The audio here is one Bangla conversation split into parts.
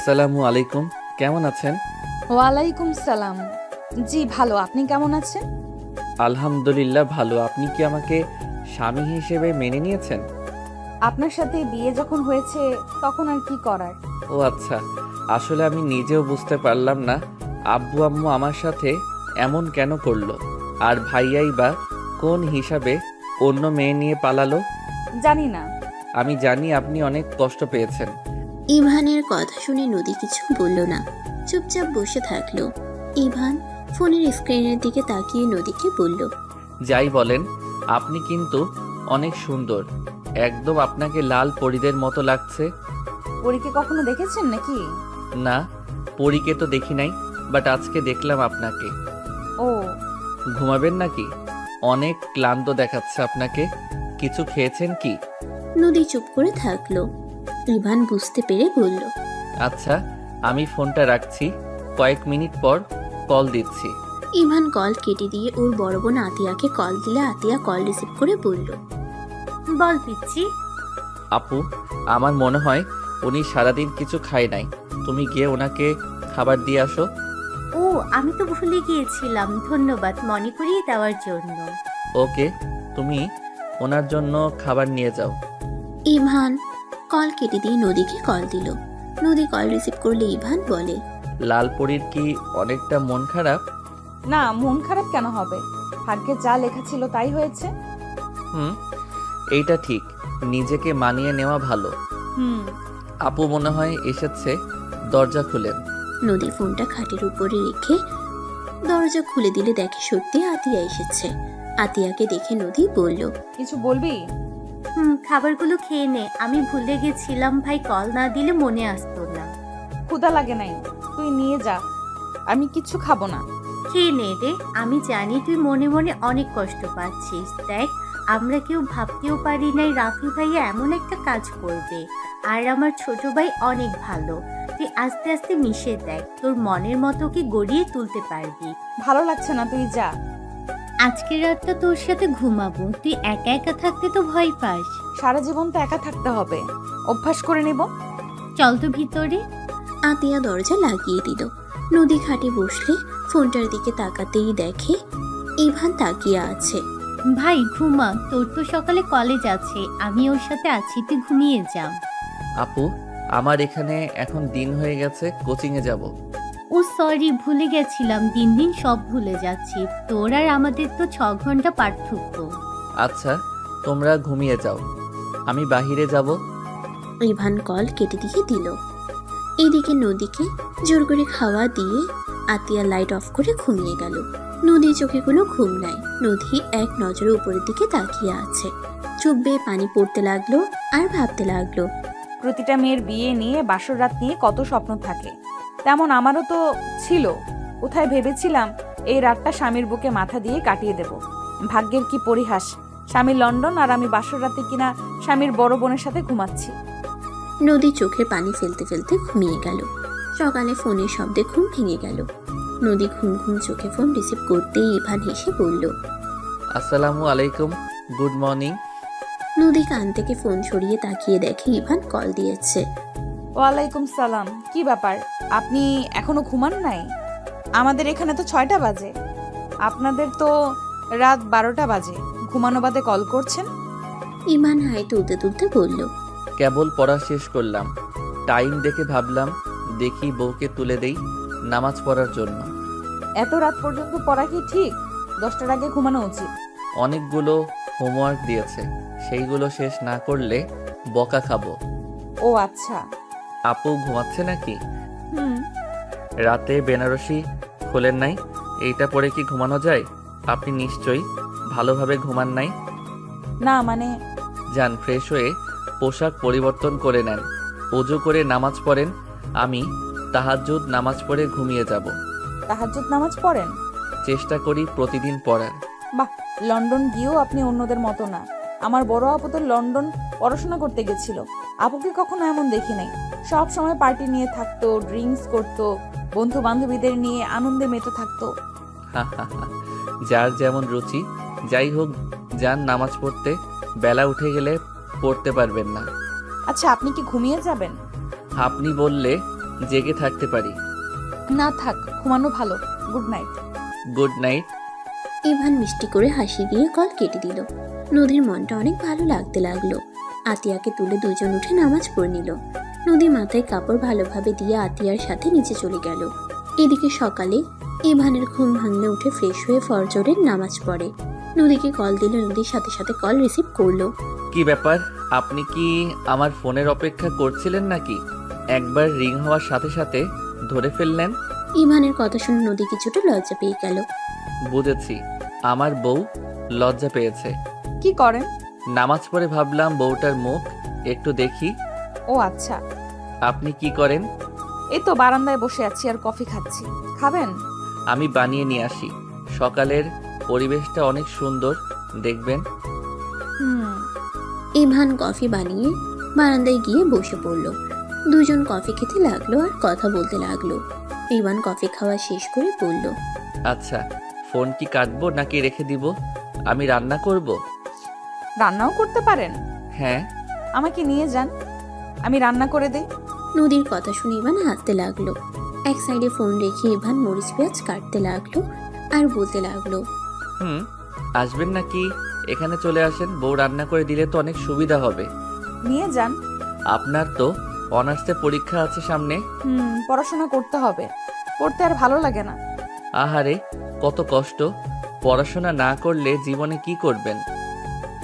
আসসালামু আলাইকুম, কেমন আছেন? ওয়ালাইকুম সালাম। জি ভালো, আপনি কেমন আছেন? আলহামদুলিল্লাহ ভালো। আপনি কি আমাকে স্বামী হিসেবে মেনে নিয়েছেন? আপনার সাথে বিয়ে যখন হয়েছে তখন আর কি করার। ও আচ্ছা, আসলে আমি নিজেও বুঝতে পারলাম না আব্বু আম্মু আমার সাথে এমন কেন করলো। আর ভাইয়াই বা কোন হিসাবে অন্য মেয়ে নিয়ে পালালো। জানি না। আমি জানি আপনি অনেক কষ্ট পেয়েছেন। ইভানের কথা শুনে নদী কিছু বলল না, চুপচাপ বসে থাকলো। ইভান ফোনের স্ক্রিনের দিকে তাকিয়ে নদীকে বলল, যাই বলেন, আপনি কিন্তু অনেক সুন্দর। একদম আপনাকে লাল পরীদের মতো লাগছে। পরীকে কখনো দেখেছেন নাকি? না, পরীকে তো দেখি নাই, বাট আজকে দেখলাম আপনাকে। ও ঘুমাবেন নাকি? অনেক ক্লান্ত দেখাচ্ছে আপনাকে। কিছু খেয়েছেন কি? নদী চুপ করে থাকলো। ইভান বুঝতে পেরে বলল, আচ্ছা, আমি ফোনটা রাখছি, কয়েক মিনিট পর কল দিচ্ছি। ইভান কল কেটে দিয়ে ওর বড় বোন আতিয়াকে কল দিলে আতিয়া কল রিসিভ করে বলল, বল পিচ্ছি। আপু, আমার মনে হয় উনি সারাদিন কিছু খায় নাই। তুমি গিয়ে ওনাকে খাবার দিয়ে আসো। ও আমি তো ভুলে গিয়েছিলাম, ধন্যবাদ মনে করিয়ে দেওয়ার জন্য। ওকে, তুমি ওনার জন্য খাবার নিয়ে যাও। ইভান কল কেটে দিয়ে নদীকে কল দিল। নদী কল রিসিভ করলে ইভান বলে, লালপরীর কি অনেকটা মন খারাপ? না, মন খারাপ কেন হবে? ভাগ্যে যা লেখা ছিল তাই হয়েছে। হুম, এইটা ঠিক। নিজেকে মানিয়ে নেওয়া ভালো। হুম। আপু মনে হয় এসেছে, দরজা খুলেন। নদী ফোনটা খাটের উপরে রেখে দরজা খুলে দিলে দেখে সত্যি আতিয়া এসেছে। আতিয়াকে দেখে নদী বলল, কিছু বলবি? খাবারগুলো খেয়ে নে, আমি ভুলে গেছিলাম, ভাই কল না দিলে মনে আসতো না। ক্ষুধা লাগে নাই, তুই নিয়ে যা, আমি কিছু খাবো না। খেয়ে নে রে, আমি জানি তুই মনে মনে অনেক কষ্ট পাচ্ছিস। দেখ, আমরা কেউ ভাবতেও পারি নাই রাফি ভাইয়া এমন একটা কাজ করবে। আর আমার ছোট ভাই অনেক ভালো, তুই আস্তে আস্তে মিশে দেখ, তোর মনের মতো কি গড়িয়ে তুলতে পারবি। ভালো লাগছে না, তুই যা। আজকের রাতটা তোর সাথে ঘুমাবো, তুই একা একা থাকতে তো ভয় পাস। সারা জীবন তো একা থাকতে হবে, অভ্যাস করে নিব। চল তো ভিতরে। আতিয়া দরজা লাগিয়ে দিল। নদী খাটে বসলে ফোনটার দিকে তাকাতেই দেখে ইভান তাকিয়ে আছে। ভাই ঘুমা, তোর তো সকালে কলেজ আছে, আমি ওর সাথে আছি, তুই ঘুমিয়ে যা। আপু, আমার এখানে এখন দিন হয়ে গেছে, কোচিংয়ে যাব। ও সরি, ভুলে গেছিলাম, দিন দিন সব ভুলে যাচ্ছি। তোর আর আমাদের তো 6 ঘন্টা পার্থক্য। আচ্ছা, তোমরা ঘুমিয়ে যাও, আমি বাহিরে যাব। ইভান কল কেটে দিয়ে দিল। এদিকে নদীকে জোর করে খাওয়া দিয়ে আতিয়া লাইট অফ করে ঘুমিয়ে গেল। নদীর চোখে কোনো ঘুম নাই। নদী এক নজরে উপরের দিকে তাকিয়ে আছে। চোখ বেয়ে পানি পড়তে লাগলো আর ভাবতে লাগলো, প্রতিটা মেয়ের বিয়ে নিয়ে, বাসর রাত নিয়ে কত স্বপ্ন থাকে, তেমন আমারও তো ছিল। কোথায় ভেবেছিলাম এই রাতটা স্বামীর বুকে মাথা দিয়ে কাটিয়ে দেব। ভাগ্যের কি পরিহাস, স্বামী লন্ডন আর আমি বাসর রাতে কিনা স্বামীর বড় বোনের সাথে ঘুমাচ্ছি। নদী চোখে পানি ফেলতে ফেলতে ঘুমিয়ে গেল। সকালে ফোনের শব্দে ঘুম ভেঙে গেল। নদী ঘুম ঘুম চোখে ফোন রিসিভ করতেই ইভান হেসে বলল, আসসালামু আলাইকুম, গুড মর্নিং। নদী কান থেকে ফোন সরিয়ে তাকিয়ে দেখে ইভান কল দিয়েছে। ওয়ালাইকুম সালাম। কি ব্যাপার, আপনি এখনো ঘুমান নাই? আমাদের এখানে তো 6টা বাজে, আপনাদের তো রাত 12টা বাজে। ঘুমানো বাদে কল করছেন? ইভান হাই তুলতে তুলতে বলল, কেবল পড়া শেষ করলাম, টাইম দেখে ভাবলাম দেখি বউকে তুলে দেই নামাজ পড়ার জন্য। এত রাত পর্যন্ত পড়া কি ঠিক? 10টার আগে ঘুমানো উচিত। অনেকগুলো হোমওয়ার্ক দিয়েছে, সেইগুলো শেষ না করলে বকা খাবো। ও আচ্ছা। আপু ঘুমাচ্ছে নাকি? হুম। রাতে বেনারসি খোলেন নাই, এইটা পরে কি ঘুমানো যায়? আপনি নিশ্চয়ই ভালোভাবে ঘুমান নাই। না মানে, যান, ফ্রেশ হয়ে পোশাক পরিবর্তন করে নেন, ওযু করে নামাজ পড়েন। আমি তাহাজ্জুদ নামাজ পড়ে ঘুমিয়ে যাব। তাহাজ্জুদ নামাজ পড়েন? চেষ্টা করি প্রতিদিন পড়ার। বাহ, লন্ডন গিয়েও আপনি অন্যদের মতো না। আমার বড় আপু তো লন্ডন পড়াশোনা করতে গেছিল, আপুকে কখনো এমন দেখি নাই। সব সময় পার্টি নিয়ে থাকতো, ড্রিঙ্কস করতো, বন্ধু বান্ধবীদের নিয়ে আনন্দে মেতে থাকতো। যার যেমন রুচি। যাই হোক, যান নামাজ পড়তে, বেলা উঠে গেলে পড়তে পারবেন না। আচ্ছা, আপনি কি ঘুমিয়ে যাবেন? আপনি বললে জেগে থাকতে পারি। না থাক, ঘুমানো ভালো। Good night. Good night. Ivan মিষ্টি করে হাসি দিয়ে কল কেটে দিল। নদীর মনটা অনেক ভালো লাগতে লাগলো। আতিয়াকে তুলে দুজন উঠে নামাজ পড়ে নিল। নদী মাথায় কাপড় ভালোভাবে দিয়ে আতিয়ার সাথে নিচে চলে গেল। এদিকে সকালে ইভানের ঘুম ভাঙলে উঠে ফ্রেশ হয়ে ফজরের নামাজ পড়ে। নদীকে কল দিলে নদীর সাথে সাথে কল রিসিভ করলো। কি ব্যাপার, আপনি কি আমার ফোনের অপেক্ষা করছিলেন নাকি? একবার রিং হওয়ার সাথে সাথে ধরে ফেললেন। ইভানের কথা শুনে নদী কিছুটা লজ্জা পেয়ে গেল। বুঝেছি, আমার বউ লজ্জা পেয়েছে। কি করেন? নামাজ পড়ে ভাবলাম বউটার মুখ একটু দেখি। ও আচ্ছা। আপনি কি করেন? এই তো বারান্দায় বসে আছি আর কফি খাচ্ছি। খাবেন? আমি বানিয়ে নিয়ে আসি। সকালের পরিবেশটা অনেক সুন্দর, দেখবেন। হুম। ইভান কফি বানিয়ে বারান্দায় গিয়ে বসে পড়ল। দুজন কফি খেতে লাগলো আর কথা বলতে লাগলো। ইভান কফি খাওয়া শেষ করে বলল, আচ্ছা, ফোন কি কাটবো নাকি রেখে দিব? আমি রান্না করব। রান্নাও করতে পারেন? হ্যাঁ। আমাকে নিয়ে যান, আমি রান্না করে দেই। নদীর কথা শুনে ইভান হাসতে লাগলো। এক সাইডে ফোন রেখে ইভান মরিচ পেঁয়াজ কাটতে লাগলো আর বলতে লাগলো, আসবেন নাকি এখানে চলে আসেন, বউ রান্না করে দিলে তো অনেক সুবিধা হবে। নিয়ে যান। আপনার তো অনার্সে পরীক্ষা আছে সামনে। পড়াশোনা করতে হবে, পড়তে আর ভালো লাগে না। আহারে, কত কষ্ট। পড়াশোনা না করলে জীবনে কি করবেন?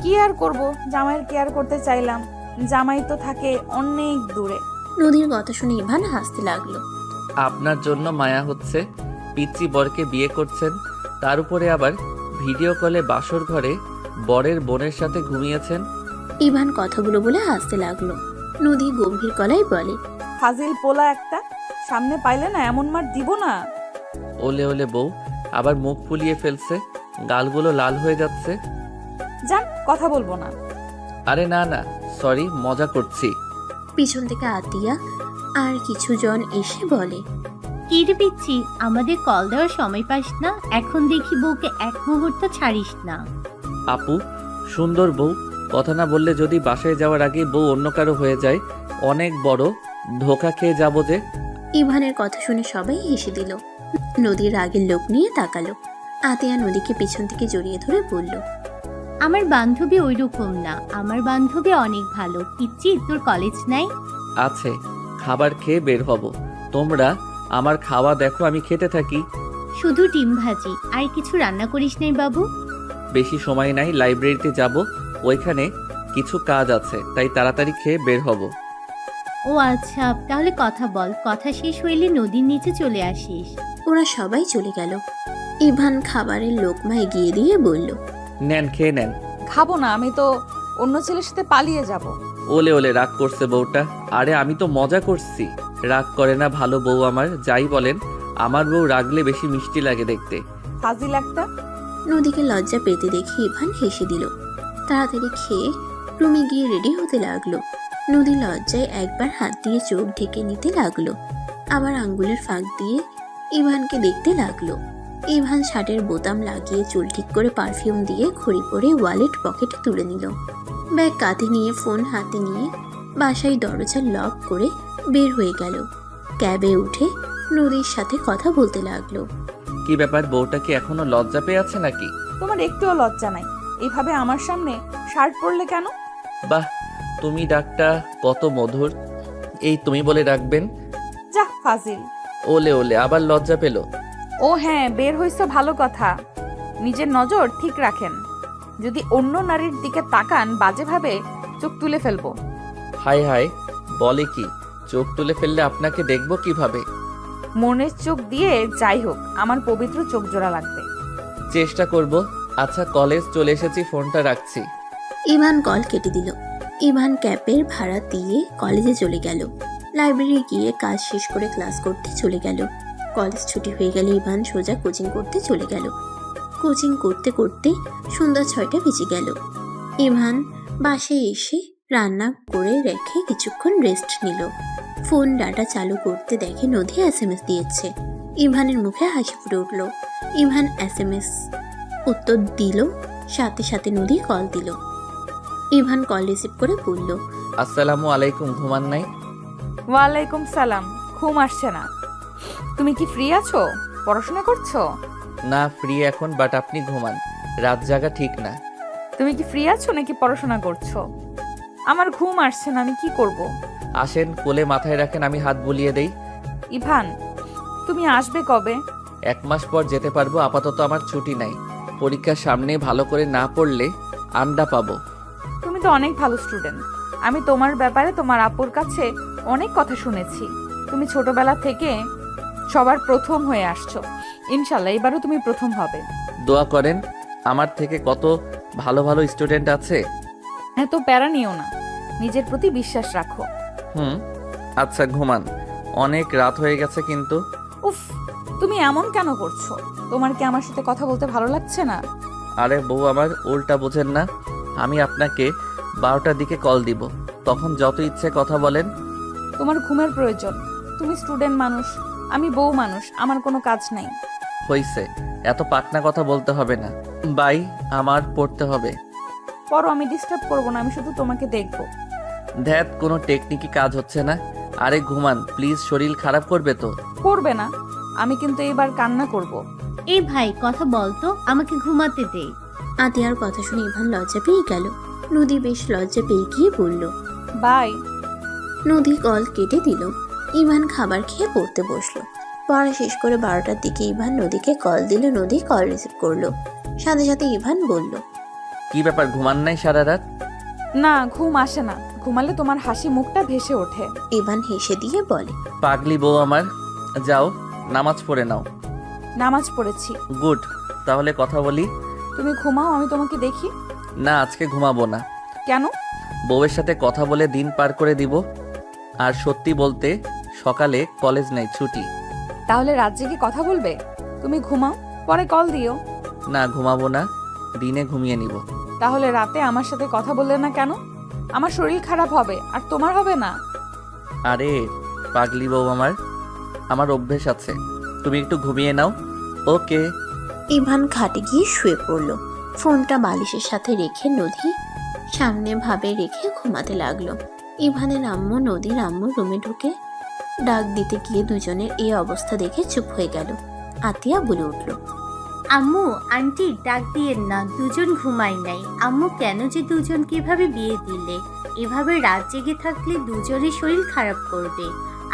কি আর করব, জামাইয়ের কেয়ার করতে চাইলাম, জামাই তো থাকে অনেক দূরে। নদীর কথা শুনে ইভান হাসতে লাগলো। আপনার জন্য মায়া হচ্ছে, পিচ্চি বরকে বিয়ে করছেন, তার উপরে আবার ভিডিও কলে বাসর ঘরে বরের বোনের সাথে ঘুমিয়েছেন। ইভান কথাগুলো বলে হাসতে লাগলো। নদী গম্ভীর গলায় বলে, ফাজিল পোলা একটা, সামনে পাইলে না এমন মার দিব না। ওলে ওলে বউ, আবার মুখ ফুলিয়ে ফেলছে, গালগুলো লাল হয়ে যাচ্ছে। যান, কথা বলবো না। আরে না না, সরি, মজা করছি। পিছন থেকে আতিয়া আর কিছু জন এসে বলে, কি রে পিচ্ছি, আমাদের কল দেওয়ার সময় পাস না? এখন দেখি বউকে এক মুহূর্ত ছাড়িস না। আপু, সুন্দর বউ, কথা না বললে যদি বাসায় যাওয়ার আগে বউ অন্য কারো হয়ে যায়, অনেক বড় ধোকা খেয়ে যাব যে। ইভানের কথা শুনে সবাই হেসে দিল। নদীর রাগের লোক নিয়ে তাকালো। আতিয়া নদীকে পিছন থেকে জড়িয়ে ধরে বলল, আমার বান্ধবী ওই রকম না, আমার বান্ধবী অনেক ভালো। পিচ্ছি, তোর কলেজ নাই? আছে, খাবার খেয়ে বের হব। তোমরা আমার খাওয়া দেখো, আমি খেতে থাকি। শুধু ডিম ভাজি, আর কিছু রান্না করিস নাই বাবু? বেশি সময় নাই, লাইব্রেরিতে যাব, ওইখানে কিছু কাজ আছে, তাই তাড়াতাড়ি খেয়ে বের হব। ও আচ্ছা, তাহলে কথা বল, কথা শেষ হইলে নদীর নিচে চলে আসিস। ওরা সবাই চলে গেল। ইভান খাবারের লোকমা এগিয়ে দিয়ে বলল, নেন, খেয়ে নেন। খাবো না, আমি তো অন্য ছেলের সাথে পালিয়ে যাব। ওলে ওলে, রাগ করছে বউটা। আরে আমি তো মজা করছি, রাগ করে না ভালো বউ আমার। যাই বলেন, আমার বউ রাগলে বেশি মিষ্টি লাগে দেখতে। ফাজিল একটা। নদীকে লজ্জা পেতে দেখে ইভান হেসে দিল। তাড়াতাড়ি খেয়ে রুমে গিয়ে রেডি হতে লাগলো। নদী লজ্জায় একবার হাত দিয়ে চোখ ঢেকে নিতে লাগলো, আবার আঙ্গুলের ফাঁক দিয়ে ইভানকে দেখতে লাগলো। ইভান শার্টের বোতাম লাগিয়ে চুল ঠিক করে পারফিউম দিয়ে ঘড়ি পরে ওয়ালেট পকেটে তুলে নিল। ব্যাগ কাঁধে নিয়ে ফোন হাতে নিয়ে বাসায় দরজা লক করে বের হয়ে গেল। ক্যাবে উঠে নদীর সাথে কথা বলতে লাগলো। কি ব্যাপার, বউটা কি এখনো লজ্জা পেয়ে আছে নাকি? তোমার একটুও লজ্জা নাই, এইভাবে আমার সামনে শার্ট পরলে কেন? বাহ, তুমি ডাকটা কত মধুর। এই তুমি বলে ডাকবেন? যা ফাজিল। ওলে ওলে, আবার লজ্জা পেল। ও হ্যাঁ, বের হইছো ভালো কথা। নিজের নজর ঠিক রাখেন, যদি অন্য নারীর দিকে তাকান বাজেভাবে চোখ তুলে ফেলবো। হাই হাই, বলে কি? চোখ তুলে ফেললে আপনাকে দেখবো কিভাবে? মনের চোখ দিয়ে যাই হোক, আমার পবিত্র চোখ জোড়া লাগবে। চেষ্টা করব। আচ্ছা, কলেজ চলে এসেছি, ফোনটা রাখছি। ইভান কল কেটে দিল। ইভান ক্যাবের ভাড়া দিয়ে কলেজে চলে গেল। লাইব্রেরি গিয়ে কাজ শেষ করে ক্লাস করতে চলে গেল। কলেজ ছুটি হয়ে গেলে ইভান সোজা কোচিং করতে চলে গেল। কোচিং করতে করতে সন্ধ্যা 6টা বেজে গেল। ইভান বাসায় এসে রান্না করে রেখে কিছুক্ষণ রেস্ট নিল। ফোন ডাটা চালু করতে দেখে নদী SMS দিয়েছে। ইভানের মুখে হাসি ফুটে উঠল। ইভান SMS উত্তর দিল, সাথে সাথে নদী কল দিল। ইভান কল রিসিভ করে বলল, আসসালামু আলাইকুম, ঘুমান নাই? ওয়ালাইকুম সালাম, ঘুম আসছে না। তুমি কি ফ্রি আছো? পড়াশোনা করছো? না, ফ্রি এখন, বাট আপনি ঘুমান, রাত জাগা ঠিক না। তুমি কি ফ্রি আছো নাকি পড়াশোনা করছো? আমার ঘুম আসছে না, আমি কি করব? আসেন, কোলে মাথায় রাখেন, আমি হাত বুলিয়ে দেই। ইভান, তুমি আসবে কবে? 1 মাস পর যেতে পারবো, আপাতত আমার ছুটি নাই। পরীক্ষার সামনে ভালো করে না পড়লে আন্ডা পাবো। তুমি তো অনেক ভালো স্টুডেন্ট। আমি তোমার ব্যাপারে তোমার আপুর কাছে অনেক কথা শুনেছি। তুমি ছোটবেলা থেকে সবার প্রথম হয়ে আসছো। ইনশাল্লাহ এবারও তুমি প্রথম হবে। দোয়া করেন, আমার থেকে কত ভালো ভালো স্টুডেন্ট আছে। এত প্যারা নিও না, নিজের প্রতি বিশ্বাস রাখো। আচ্ছা ঘুমান, অনেক রাত হয়ে গেছে কিন্তু। উফ, তুমি এমন কেন করছো? তোমার কি আমার সাথে কথা বলতে ভালো লাগছে না? আরে বউ আমার, উল্টা বোঝেন না। আমি আপনাকে 12টার দিকে কল দিব, তখন যত ইচ্ছে কথা বলেন। তোমার ঘুমের প্রয়োজন। তুমি স্টুডেন্ট মানুষ, আমি বউ মানুষ, আমার কোনো কাজ নাই। হইছে, এত পাকনা কথা বলতে হবে না। বাই, আমার পড়তে হবে। পরও আমি ডিস্টার্ব করবো না, আমি শুধু তোমাকে দেখবো। ধ্যাত, কোনো টেকনিকই কাজ হচ্ছে না। আরে ঘুমান প্লিজ, শরীর খারাপ করবে তো। করবে না, আমি কিন্তু এবার কান্না করব। এই ভাই কথা বল তো, আমাকে ঘুমাতে দে। আতিয়ার কথা শুনে ইভান লজ্জা পেয়ে গেল। নদী বেশ লজ্জা পেয়ে গিয়ে বলল। বাই। নদী কল কেটে দিল। ইভান খাবার খেয়ে পড়তে বসলো। পড়া শেষ করে 12টার দিকে ইভান নদীকে কল দিল। নদী কল রিসিভ করলো। সাথে সাথে ইভান বলল। কি ব্যাপার, ঘুমান নাই সারা রাত? না, ঘুম আসে না। ঘুমালে তোমার হাসি মুখটা ভেসে ওঠে। ইভান হেসে দিয়ে বলে। পাগলি বউ আমার, যাও নামাজ পড়ে নাও। নামাজ পড়েছি। গুড, তাহলে কথা বলি। তুমি ঘুমাও, আমি তোমাকে দেখি। না, আজকে ঘুমাবো না। কেন? বউয়ের সাথে কথা বলে দিন পার করে দিব। আর সত্যি বলতে, সকালে কলেজ নাই, ছুটি। তাহলে রাত জেগে কথা বলবে? তুমি ঘুমাও, পরে কল দিও। না, ঘুমাবো না, দিনে ঘুমিয়ে নিব। তাহলে রাতে আমার সাথে কথা বললে না কেন? আমার শরীর খারাপ হবে, আর তোমার হবে না। আরে পাগলি বউ আমার, আমার অভ্যেস আছে। তুমি একটু ঘুমিয়ে নাও। ওকে। ইভান খাটে গিয়ে শুয়ে পড়ল। ফোনটা বালিশের সাথে রেখে নদী সামনে ভাবে রেখে ঘুমাতে লাগলো। ইভানের আম্মু নদীর আম্মু রুমে ঢুকে ডাক দিতে গিয়ে দুজনের এই অবস্থা দেখে চুপ হয়ে গেল। আতিয়া বলে উঠল। আম্মু, আন্টি ডাক দিয়েন না, দুজন ঘুমাই নাই। আম্মু, কেন যে দুজনকে এভাবে বিয়ে দিলে? এভাবে রাত জেগে থাকলে দুজনের শরীর খারাপ করবে।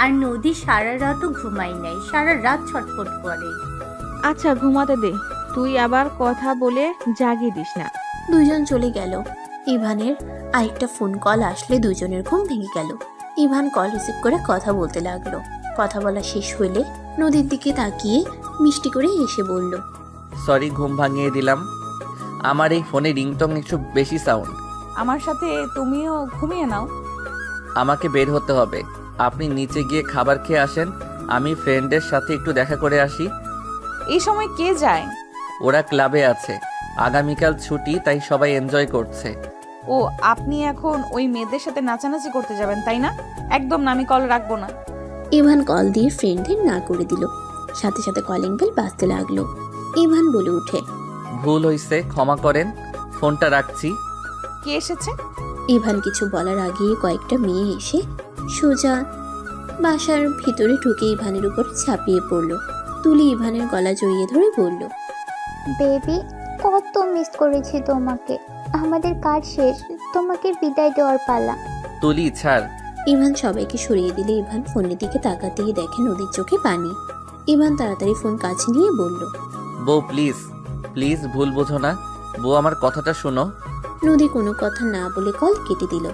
আর নদী সারা রাতও ঘুমাই নাই, সারা রাত ছটফট করে। আচ্ছা ঘুমাতে দে, তুই আবার কথা বলে জাগিয়ে দিস না। দুজন চলে গেল। ইভানের আরেকটা ফোন কল আসলে দুজনের ঘুম ভেঙে গেল। ইভান কল রিসিভ করে কথা বলতে লাগলো। কথা বলা শেষ হলে নদীর দিকে তাকিয়ে মিষ্টি করে হেসে বলল। সরি, ঘুম ভাঙিয়ে দিলাম। আমার এই ফোনে রিংটং একটু বেশি সাউন্ড। আমার সাথে তুমিও ঘুমিয়ে নাও। আমাকে বের হতে হবে, আপনি নিচে গিয়ে খাবার খেয়ে আসেন। আমি ফ্রেন্ডের সাথে একটু দেখা করে আসি। এই সময় কে যায়? ওরা ক্লাবে আছে, আগামীকাল ছুটি, তাই সবাই এনজয় করছে। ও, আপনি এখন ওই মেয়েদের সাথে নাচানাচি করতে যাবেন তাই না? একদম না, আমি কল রাখবো না। ইভান কল দিয়ে ফ্রেন্ডদের না করে দিল। সাথে সাথে কলিং বেল বাজতে লাগলো। ইভান বলে উঠে। ভুল হইছে, ক্ষমা করেন, ফোনটা রাখছি। কে এসেছে? ইভান কিছু বলার আগেই কয়েকটা মেয়ে এসে সোজা বাসার ভিতরে ঢুকে ইভানের উপরে ঝাঁপিয়ে পড়ল। তুলি ইভানের গলা জড়িয়ে ধরে বলল। বেবি, কত মিস করেছি তোমাকে। আমাদের কাজ শেষ, তোমাকে বিদায় দেওয়ার পালা। তুলি ছাড়। ইভান সবাইকে সরিয়ে দিলে ইভান ফোনের দিকে তাকাতেই দেখে নদীর চোখে পানি। ইভান তাড়াতাড়ি ফোন কাছে নিয়ে বলল। বউ প্লিজ, প্লিজ ভুল বোঝো না। বউ আমার কথাটা শোনো। নদী কোনো কথা না বলে কল কেটে দিল।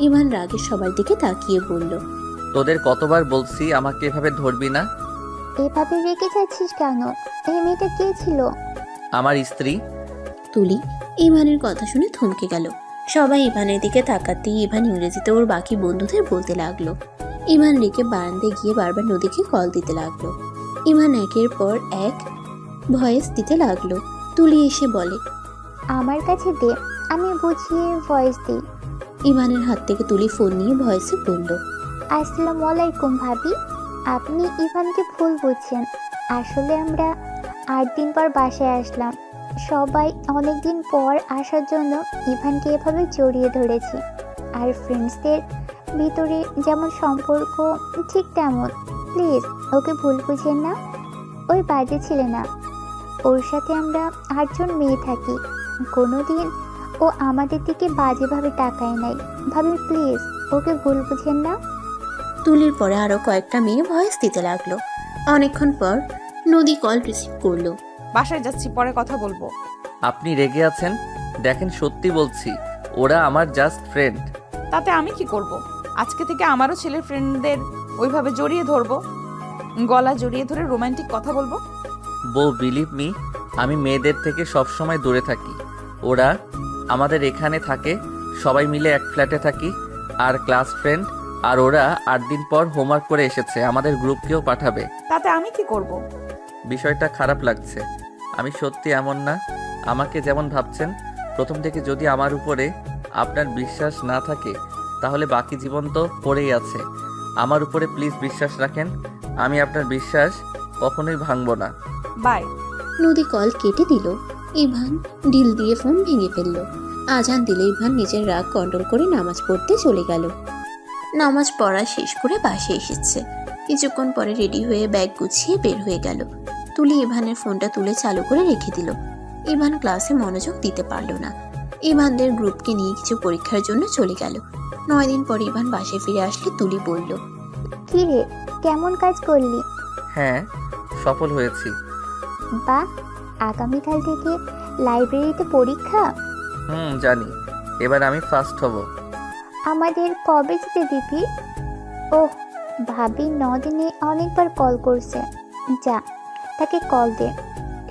ইভান রাগে সবার দিকে তাকিয়ে বলল। তোদের কতবার বলছি আমাকে এভাবে ধরবি না। এভাবে রেগে যাচ্ছিস কেন? এই মেয়েটা কে ছিল? আমার স্ত্রী। তুলি ইভানের কথা শুনে থমকে গেল। সবাই ইভানের দিকে তাকাতেই ইভান ইংরেজিতে ওর বাকি বন্ধুদের বলতে লাগলো। ইভান রেগে বারান্দায় গিয়ে বারবার নদীকে কল দিতে লাগলো। ইভান একের পর এক ভয়েস দিতে লাগলো। তুলি এসে বলে। আমার কাছে দে, আমি বুঝিয়ে ভয়েস দিই। ইভানের হাত থেকে তুলি ফোন নিয়ে ভয়েসে বলল। আসসালামু আলাইকুম ভাবি, আপনি ইভানকে ভুল বুঝছেন। আসলে আমরা 8 দিন পর বাসায় আসলাম। সবাই অনেক দিন পর আসার জন্য ইভানকে এভাবে জড়িয়ে ধরেছি। আর ফ্রেন্ডসদের ভিতরে যেমন সম্পর্ক ঠিক তেমন প্লিজ ওকে ভুল বুঝেন না। ওই বাজে ছেলে না, ওর সাথে আমরা 8জন মেয়ে থাকি, কোনোদিন ও আমাদের দিকে বাজেভাবে তাকায় নাই। ভাবি প্লিজ ওকে ভুল বুঝেন না। তুলির পরে আরো কয়েকটা মেয়ে ভয়েস দিতে লাগলো। অনেকক্ষণ পর নদী কল রিসিভ করলো। বাসায় যাচ্ছি, পরে কথা বলবো। আপনি রেগে আছেন? দেখেন সত্যি বলছি, ওরা আমার জাস্ট ফ্রেন্ড। তাতে আমি কি করব? আজকে থেকে আমারও ছেলের ফ্রেন্ডদের ওইভাবে জড়িয়ে ধরবো, গলা জড়িয়ে ধরে রোমান্টিক কথা বলবো। বউ বিলিভ মি, আমি মেয়েদের থেকে সবসময় দূরে থাকি। ওরা আমাদের এখানে থাকে, সবাই মিলে এক ফ্ল্যাটে থাকি, আর ক্লাস ফ্রেন্ড। আর ওরা 8 দিন পর হোমওয়ার্ক করে এসেছে, আমাদের গ্রুপকেও পাঠাবে। তাতে আমি কি করব? বিষয়টা খারাপ লাগছে। আমি সত্যি এমন না, আমাকে যেমন ভাবছেন। প্রথম থেকে যদি আমার উপরে আপনার বিশ্বাস না থাকে, তাহলে বাকি জীবন তো পড়েই আছে। আমার উপরে প্লিজ বিশ্বাস রাখেন, আমি আপনার বিশ্বাস কখনোই ভাঙবো না। বাই। নদী কল কেটে দিল। ইভান ঢিল দিয়ে ফোন ভেঙে ফেলল। আজান দিলে ইভান নিজের রাগ কন্ট্রোল করে নামাজ পড়তে চলে গেল। নামাজ পড়া শেষ করে বাসে এসেছে। কিছুক্ষণ পরে রেডি হয়ে ব্যাগ গুছিয়ে বের হয়ে গেল। তুলি ইভানের ফোনটা তুলে চালু করে রেখে দিল। ইভান ক্লাসে মনোযোগ দিতে পারল না। ইভানদের গ্রুপকে নিয়ে কিছু পরীক্ষার জন্য চলে গেল। 9 দিন পর ইভান বাসে ফিরে আসলে তুলি বলল, কি রে, কেমন কাজ করলি? হ্যাঁ, সফল হয়েছি। বা, আগামীকাল থেকে লাইব্রেরিতে পরীক্ষা? জানি। এবার আমি ফার্স্ট হব। আমাদের কবে যেতে দিবি? ওহ, ভাবি 9 দিনে অনেকবার কল করছে। যা, তাকে কল দে,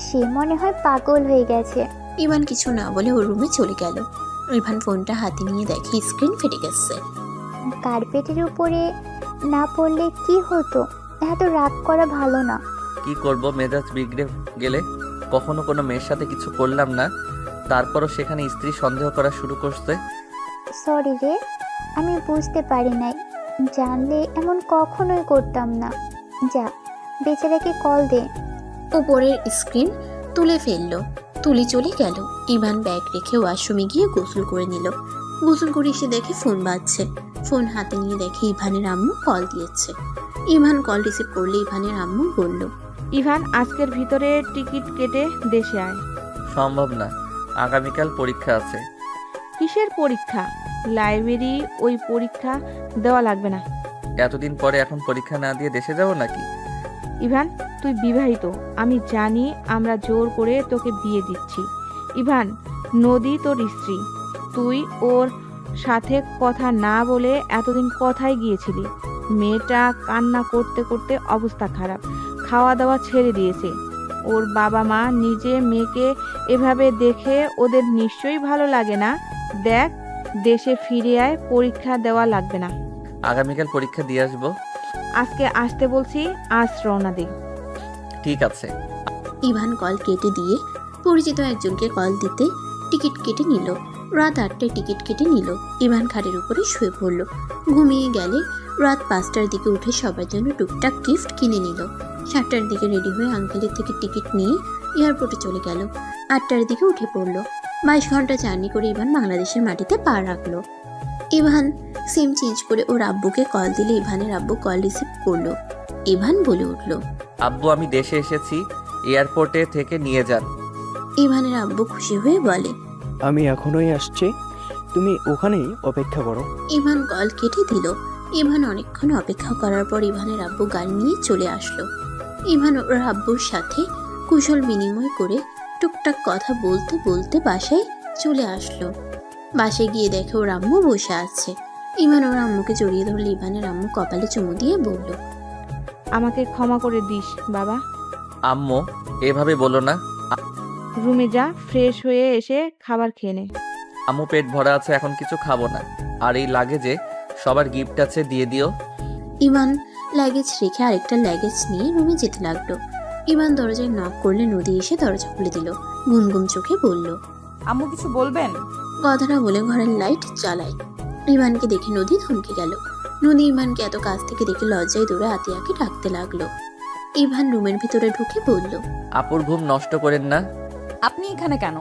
সে মনে হয় পাগল হয়ে গেছে। ইভান কিছু না বলে ওর রুমে চলে গেল। ইভান ফোনটা হাতে নিয়ে দেখে স্ক্রিন ফেটে গেছে। কার্পেটের উপরে না পড়লে কি হতো? এত রাগ করা ভালো না। কি করব, মেজাজ বিগড়ে গেলে। কখনো কোনো মেয়ের সাথে কিছু করলাম না, তারপরও সেখানে স্ত্রী সন্দেহ করা শুরু করছে। সরি রে, আমি বুঝতে পারি নাই, জানলে এমন কখনোই করতাম না। যা, বেচারাকে কল দে। উপরের স্ক্রিন তুলে ফেললো। তুলি চলে গেল। ইভান ব্যাগ রেখে ওয়াশরুমে গিয়ে গোসল করে নিল। গোসল করে এসে দেখে ফোন বাজছে। ফোন হাতে নিয়ে দেখে ইভানের আম্মু কল দিয়েছে। ইভান কল রিসিভ করলে ইভানের আম্মু বলল, ইভান আজকের ভিতরে টিকিট কেটে দেশে আয়। সম্ভব না, আগামীকাল পরীক্ষা আছে। কিসের পরীক্ষা? লাইব্রেরি, ওই পরীক্ষা দেওয়া লাগবে না। এতদিন পরে এখন পরীক্ষা না দিয়ে দেশে যাব নাকি? ইভান, তুই বিবাহিত, আমি জানি। আমরা জোর করে তোকে বিয়ে দিচ্ছি। ইভান, নদী তোর স্ত্রী। তুই ওর সাথে কথা না বলে এতদিন কোথায় গিয়েছিলি? মেয়েটা কান্না করতে করতে অবস্থা খারাপ, খাওয়া দাওয়া ছেড়ে দিয়েছে। ওর বাবা মা নিজে মেয়েকে এভাবে দেখে ওদের নিশ্চয়ই ভালো লাগে না। দেখ, দেশে ফিরে আয়, পরীক্ষা দেওয়া লাগবে না। আগামীকাল পরীক্ষা দিয়ে আসবো। আজকে আসতে বলছি, আজ রওনা দে। ঠিক আছে। ইভান কল কেটে দিয়ে পরিচিত একজনকে কল দিতে টিকিট কেটে নিল। রাত 8টায় টিকিট কেটে নিল। ইভান খাটের উপরে শুয়ে পড়ল। ঘুমিয়ে গেলে রাত 5টার দিকে উঠে সবার জন্য টুকটাক গিফট কিনে নিল। 7টার দিকে রেডি হয়ে আঙ্কেলের থেকে টিকিট নিয়ে এয়ারপোর্টে চলে গেল। 8টার দিকে উঠে পড়ল। 22 ঘন্টা জার্নি করে ইভান বাংলাদেশের মাটিতে পা রাখলো। ইভান সিম চেঞ্জ করে ওর আব্বুকে কল দিলে ইভানের আব্বু কল রিসিভ করলো। ইভান বলে উঠল, আব্বু, আমি দেশে এসেছি, এয়ারপোর্টে থেকে নিয়ে যান। ইভানের আব্বু খুশি হয়ে বলে, আমি এখনই আসছি, তুমি ওখানেই অপেক্ষা করো। ইভান কল কেটে দিল। ইভান অনেকক্ষণ অপেক্ষা করার পর ইভানের আব্বু গাড়ি নিয়ে চলে আসলো। ইভান ওর আব্বুর সাথে কুশল বিনিময় করে টুকটাক কথা বলতে বলতে বাসায় চলে আসলো। বাসায় গিয়ে দেখে ওর আম্মু বসে আছে। ইভান ওর আম্মুকে জড়িয়ে ধরলে ইভানের আম্মু কপালে চুমু দিয়ে বলল, আমাকে ক্ষমা করে দিস বাবা। আম্মু, এভাবে বলো না। রুমে যা, ফ্রেশ হয়ে এসে খাবার খেয়ে নে। আম্মু, পেট ভরা আছে, এখন কিছু খাবো না। আর এই লাগেজে সবার গিফট আছে, দিয়ে দিও। ইভান লাগেজ রেখে আরেকটা লাগেজ নিয়ে রুমে যেতে লাগলো। ইভান দরজায় নক করলে নদী এসে দরজা খুলে দিল। ঘুম ঘুম চোখে বলল, আম্মু কিছু বলবেন? কথাটা বলে ঘরের লাইট জ্বালায়। ইভানকে দেখে নদী থমকে গেল। নদী ইভানকে এত কাছ থেকে দেখে লজ্জায় দৌড়ে আতিয়াকে ডাকতে লাগলো। ইভান রুমের ভিতরে ঢুকে বলল, আপুর ঘুম নষ্ট করেন না। আপনি এখানে কেন?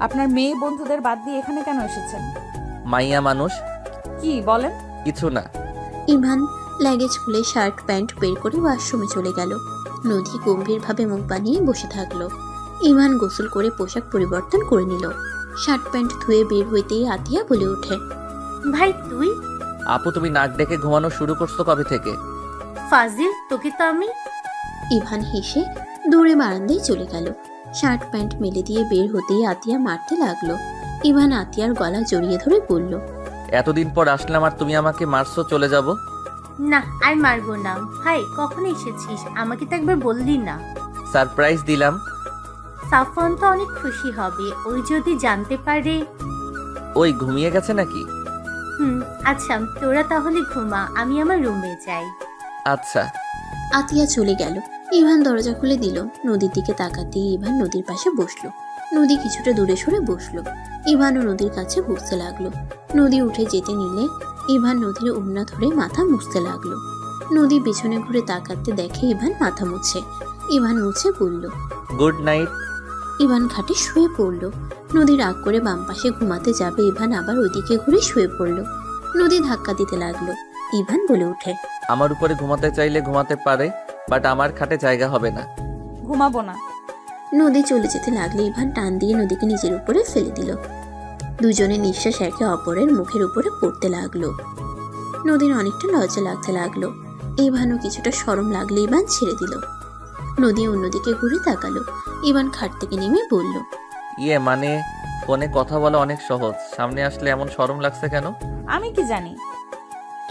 আপনার মেয়ে বন্ধুদের বাদ দিয়ে এখানে কেন এসেছেন? মাইয়া মানুষ। কি বলেন? ইভান লাগেজ খুলে শার্ট প্যান্ট বের করে ওয়াশরুমে চলে গেল। নদী গম্ভীরভাবে মুখ বানিয়ে বসে থাকলো। ইভান গোসল করে পোশাক পরিবর্তন করে নিল। শার্ট প্যান্ট ধুয়ে বের হইতেই আতিয়া বলে ওঠে, ভাই তুই? আপু তুমি নাক ডেকে ঘুমানো শুরু করছো কবে থেকে? ফাজিল, তোকে তো আমি। ইভান হেসে দৌড়ে বারান্দায় চলে গেল। শার্ট প্যান্ট মেলে দিয়ে বের হতেই আতিয়া মারতে লাগলো। ইভান আতিয়ার গলা জড়িয়ে ধরে বলল, এতদিন পর আসলাম আর তুমি আমাকে মারছো, চলে যাব? না আর মারবো না। ভাই কখন এসেছিস? আমাকে তো একবার বললি না। সারপ্রাইজ দিলাম। সাফওয়ান তো অনেক খুশি হবে, ওই যদি জানতে পারে। ওই ঘুমিয়ে গেছে নাকি? আচ্ছা তোরা তাহলে ঘুমা, আমি আমার রুমে যাই। আচ্ছা। আতিয়া চলে গেল। ইভান দরজা খুলে দিল। নদীর দিকে তাকাতেই ইভান নদীর পাশে বসলো। নদী কিছুটা দূরে সরে বসলো। ইভানও নদীর কাছে বসতে লাগলো। নদী উঠে যেতে নিলে ইভান নদীর ওড়না ধরে মাথা মুছতে লাগলো। নদী পেছনে ঘুরে তাকাতে দেখে ইভান মাথা মুছে। ইভান মুছে বলল, গুড নাইট। ইভান খাটে শুয়ে পড়ল। নদী রাগ করে বাম পাশে ঘুমাতে যাবে, ইভান আবার ওইদিকে ঘুরে শুয়ে পড়ল। নদী ধাক্কা দিতে লাগলো। ইভান বলে ওঠে, আমার উপরে ঘুমাতে চাইলে ঘুমাতে পারে, বাট আমার খাটে জায়গা হবে না। ঘুমাবো না। নদী চলে যেতে লাগলে ইভান টান দিয়ে নদীকে নিজের উপরে ফেলে দিল। দুজনে নিঃশ্বাস একে অপরের মুখের উপরে পড়তে লাগলো। নদীর অনেকটা লজ্জা লাগতে লাগলো। ইভানও কিছুটা শরম লাগলে ইভান ছেড়ে দিল। নদী অন্যদিকে ঘুরে তাকালো। ইভান খাট থেকে নেমে বলল, মানে ফোনে কথা বলা অনেক সহজ, সামনে আসলে এমন শরম লাগছে কেন? আমি কি জানি।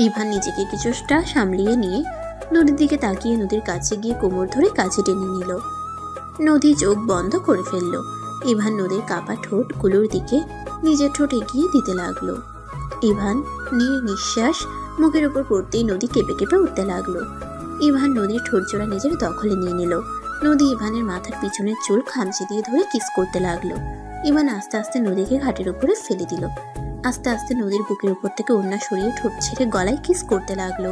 ইভান নিজেকে কিছুটা সামলিয়ে নিয়ে নদীর দিকে তাকিয়ে নদীর কাছে গিয়ে কোমর ধরে কাছে টেনে নিল। নদী চোখ বন্ধ করে ফেলল। ইভান নদীর কাপা ঠোঁট গুলোর দিকে নিজের ঠোঁট এগিয়ে দিতে লাগলো। ইভান নিঃশ্বাস মুখের উপর পড়তেই নদী কেঁপে কেঁপে উঠতে লাগলো। ইভান নদীর ঠোঁট জোড়া নিজের দখলে নিয়ে নিল। নদী ইভানের মাথার পিছনের চুল খামচে দিয়ে ধরে কিস করতে লাগলো। ইভান আস্তে আস্তে নদীকে ঘাটের উপরে ফেলে দিল। আস্তে আস্তে নদীর বুকের উপর থেকে ওড়না সরিয়ে ঠোঁট ছেড়ে গলায় কিস করতে লাগলো।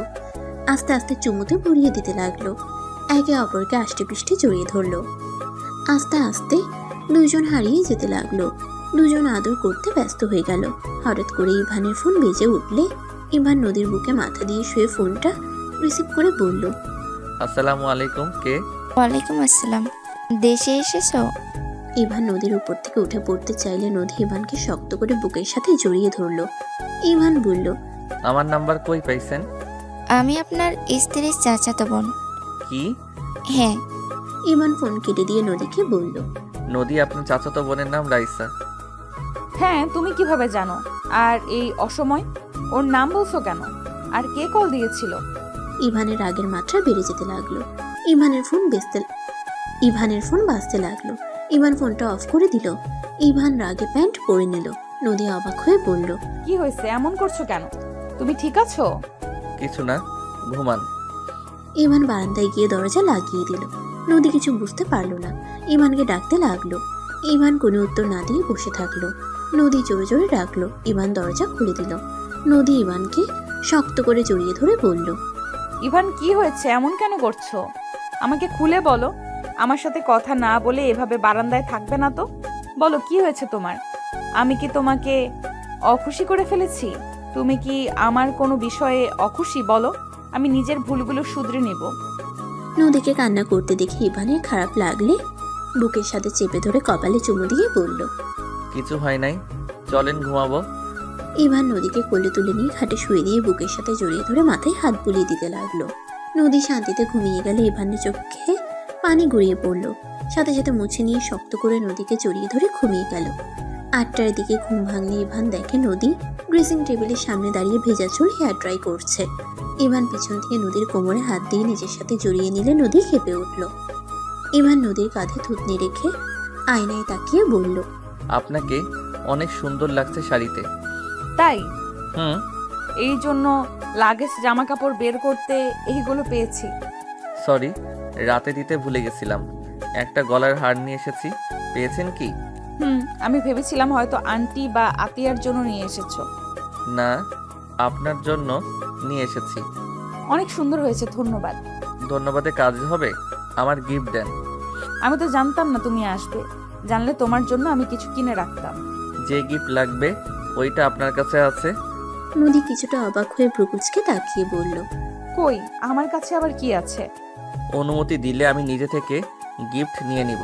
আস্তে আস্তে চুমুতে ভরিয়ে দিতে লাগলো। একে অপরকে আষ্টে পিষ্টে জড়িয়ে ধরলো। আস্তে আস্তে দুজন হারিয়ে যেতে লাগলো। দুজন আদর করতে ব্যস্ত হয়ে গেল। হঠাৎ করে ইভানের ফোন বেজে উঠলে ইভান নদীর বুকে মাথা দিয়ে শুয়ে ফোনটা রিসিভ করে বলল, আসসালামু আলাইকুম। কে? ওয়ালাইকুম আসসালাম। দেশে এসেছো? ইভান নদীর উপর থেকে উঠে পড়তে চাইলে নদী ইভানকে শক্ত করে বুকের সাথে জড়িয়ে ধরলো। ইভান বলল, আমার নাম্বার কই পাইছেন? আমি আপনার স্ত্রীর চাচাতো বোন। কি? হ্যাঁ। ইভান ফোন কেটে দিয়ে নদীকে বলল, নদী, আপনার চাচাতো বোনের নাম রাইসা। হ্যাঁ, তুমি কিভাবে জানো? আর এই অসময় ওর নাম বলছো কেন? আর কে কল দিয়েছিল? ইভানের রাগের মাত্রা বেড়ে যেতে লাগলো। ইভানের ফোন বাজতে লাগলো। ইভান ফোনটা অফ করে দিল। ইভান রাগে প্যান্ট পরে নিল। নদী অবাক হয়ে বলল, কি হয়েছে? এমন করছো কেন? তুমি ঠিক আছো? কিছু না, ঘুমান। ইভান বারান্দায় গিয়ে দরজা লাগিয়ে দিল। নদী কিছু বুঝতে পারলো না। ইভানকে ডাকতে লাগলো। ইভান কোনো উত্তর না দিয়ে বসে থাকলো। নদী জোরে জোরে ডাকলো। ইভান দরজা খুলে দিল। নদী ইভানকে শক্ত করে জড়িয়ে ধরে বলল, ইভান কি হয়েছে? এমন কেন করছো? আমাকে খুলে বলো। আমার সাথে কথা না বলে এভাবে বারান্দায় থাকবে না তো। বলো কি হয়েছে তোমার? আমি কি তোমাকে অখুশি করে ফেলেছি? তুমি কি আমার কোনো বিষয়ে অখুশি? বলো, আমি নিজের ভুলগুলো শুধরে নেব। নদীকে কান্না করতে দেখে ইভানের খারাপ লাগলে বুকের সাথে চেপে ধরে কপালে চুমু দিয়ে বলল, কিছু হয় নাই, চলেন ঘুমাবো। ইভান নদীকে কোলে তুলে নিয়ে খাটে শুয়ে দিয়ে বুকের সাথে জড়িয়ে ধরে মাথায় হাত বুলিয়ে দিতে লাগলো। নদী শান্তিতে ঘুমিয়ে গেলে ইভানের চোখে পানি গড়িয়ে পড়ল। সাথে সাথে মুছে নিয়ে শক্ত করে নদীকে জড়িয়ে ধরে ঘুমিয়ে গেল। 8টার দিকে ঘুম ভাঙলে ইভান দেখে নদী ড্রেসিং টেবিলের সামনে দাঁড়িয়ে ভেজা চুল হেয়ার ড্রাই করছে। ইভান পিছন থেকে নদীর কোমরে হাত দিয়ে নিজের সাথে জড়িয়ে নিলে নদী খেপে উঠল। ইভান নদীর কাঁধে থুতনি রেখে আয়নায় তাকিয়ে বলল, আপনাকে অনেক সুন্দর লাগছে শাড়িতে। তাই? হুম। এই জন্য লাগেজ জামা কাপড় বের করতে এইগুলো পেয়েছি। সরি, রাতে দিতে ভুলে গেছিলাম। একটা গলার হার নিয়ে এসেছি, পেয়েছেন কি? আমি ভেবেছিলাম হয়তো আন্টি বা আতিয়ার জন্য নিয়ে এসেছো। না, আপনার জন্য নিয়ে এসেছি। অনেক সুন্দর হয়েছে, ধন্যবাদ। ধন্যবাদে কাজ হবে, আমার গিফট দেন। আমি তো জানতাম না তুমি আসবে। জানলে তোমার জন্য আমি কিছু কিনে রাখতাম। যে গিফট লাগবে ওইটা আপনার কাছে আছে। নদী কিছুটা অবাক হয়ে ভ্রুকুচকে তাকিয়ে বলল, কই, আমার কাছে আবার কি আছে? অনুমতি দিলে আমি নিজে থেকে গিফট নিয়ে নিব।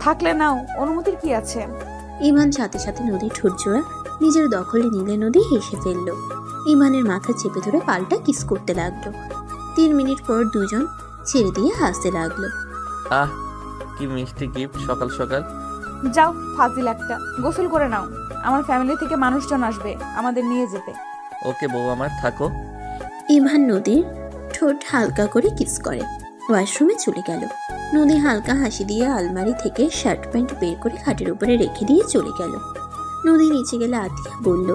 থাকলে নাও, অনুমতির কি আছে? ইভান সাথে সাথে নদীর ঠোঁটজোড়া নিজের দখলে নিলে নদী হেসে ফেলল। ইভানের মাথা চেপে ধরে পাল্টা কিস করতে লাগলো। 3 মিনিট পর দুজন ছেড়ে দিয়ে হাসতে লাগলো। আহ, কি মিষ্টি গিফট সকাল সকাল। যাও ফাজিল একটা, গোসল করে নাও। আমার ফ্যামিলি থেকে মানুষজন আসবে আমাদের নিয়ে যেতে। ওকে বউ আমার, থাকো। ইভান নদীর ঠোঁট হালকা করে কিস করে ওয়াশরুমে চলে গেল। নদী হালকা হাসি দিয়ে আলমারি থেকে শার্ট প্যান্ট বের করে খাটের উপরে রেখে দিয়ে চলে গেল। নদী নিচে গেলে আতিয়া বলল,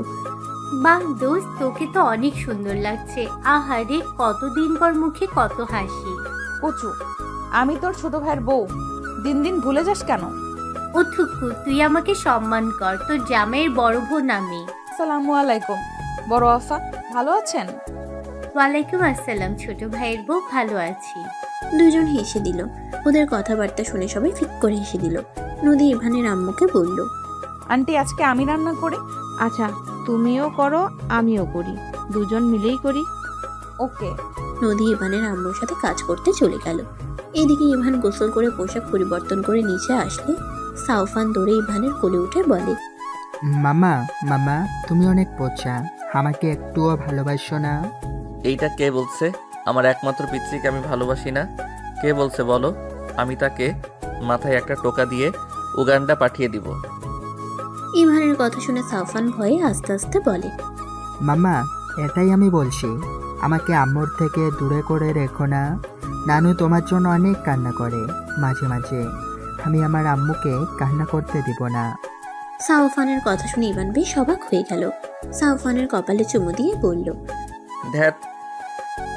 বাহ দোস্ত, তোকে তো অনেক সুন্দর লাগছে। আহারে, কতদিন পর মুখে কত হাসি। কচু, আমি তোর ছোট ভাইয়ের বউ, দিন দিন ভুলে যাস কেন? ও থুকু, তুই আমাকে সম্মান কর, তোর জামাইয়ের বড় বোন আমি। আসসালামু আলাইকুম। বড় আফা, ভালো আছেন? ওয়ালাইকুম আসসালাম ছোট ভাইয়ের বউ, ভালো আছি। দুজন হেসে দিল। ওদের কথাবার্তা শুনে সবাই ফিক করে হেসে দিল। নদী ইভানের আম্মুকে বলল, আন্টি, আজকে আমি রান্না করে। আচ্ছা, তুমিও করো আমিও করি, দুজন মিলেই করি। ওকে। নদী ইভানের আম্মুর সাথে কাজ করতে চলে গেল। এদিকে ইভান গোসল করে পোশাক পরিবর্তন করে নিচে আসলে সাউফান দৌড়ে ইভানের কোলে উঠে বলে, মামা মামা, তুমি অনেক পচা, আমাকে একটুও ভালোবাসো না? এইটা কে বলছে? আমার একমাত্র পিতৃকে আমি ভালোবাসি না? কে বলছে বলো? আমি তাকে মাথায় একটা টোকা দিয়ে উগান্ডা পাঠিয়ে দিব। ইভানের কথা শুনে সাউফান ভয়ে আস্তে আস্তে বলে, মামা, এটাই আমি বলছি, আমাকে আম্মুর থেকে দূরে করে রেখো না। নানু তোমার জন্য অনেক কান্না করে মাঝে মাঝে, আমি আমার আম্মুকে কান্না করতে দিব না। সাউফানের কথা শুনে ইভান বেশ অবাক হয়ে গেল। সাউফানের কপালে চুমু দিয়ে বলল, ধ্যাত,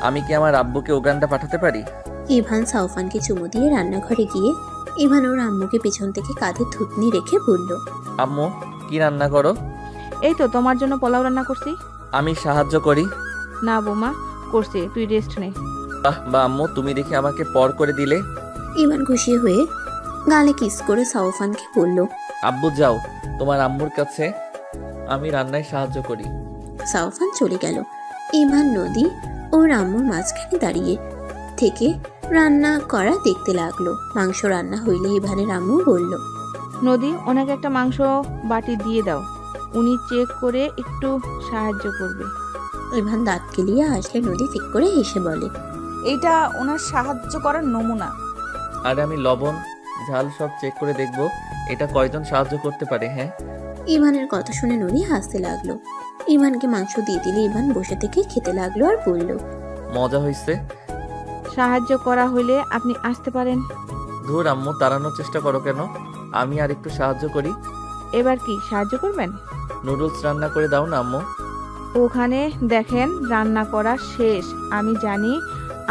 আমি কি আমার আব্বুকে উগান্ডা পাঠাতে পারি? ইভান সাউফানকে চুমু দিয়ে রান্নাঘরে গিয়ে ইভান ওর আম্মুকে পেছন থেকে কাঁধে থুতনি রেখে বলল, আম্মু, কি রান্না করো? এই তো তোমার জন্য পোলাও রান্না করছি। আমি সাহায্য করি। না বৌমা, করছে, তুই রেস্ট নে। বাহ বা আম্মু, তুমি দেখি আমাকে পর করে দিলে। ইভান খুশি হয়ে গালে কিস করে সাউফানকে বলল, আব্বু যাও, তোমার আম্মুর কাছে আমি রান্নায় সাহায্য করি। সাউফান চলে গেল। ইভান নদী ও আম্মুর মাঝখানে দাঁড়িয়ে থেকে রান্না করা দেখতে লাগলো। মাংস রান্না হইলে ইভানের আম্মু বলল, নদী, ওনাকে একটা মাংস বাটি দিয়ে দাও, উনি চেক করে একটু সাহায্য করবে। ইভান দাঁত কেলিয়ে আসলে নদী ঠিক করে হেসে বলে, এইটা ওনার সাহায্য করার নমুনা। আর আমি লবণ ঝাল সব চেক করে দেখব এটা কয়জন সাহায্য করতে পারে। হ্যাঁ। ইভানের কথা শুনে নদী হাসতে লাগলো। ইভানকে মাংস দিয়ে দিলে ইভান বসে থেকে খেতে লাগলো আর বলল, মজা হয়েছে। সাহায্য করা হইলে আপনি আসতে পারেন। ধুর আম্মু, তাড়ানোর চেষ্টা করো কেন? আমি আর একটু সাহায্য করি। এবার কি সাহায্য করবেন? নুডলস রান্না করে দাও না আম্মু। ওখানে দেখেন রান্না করা শেষ, আমি জানি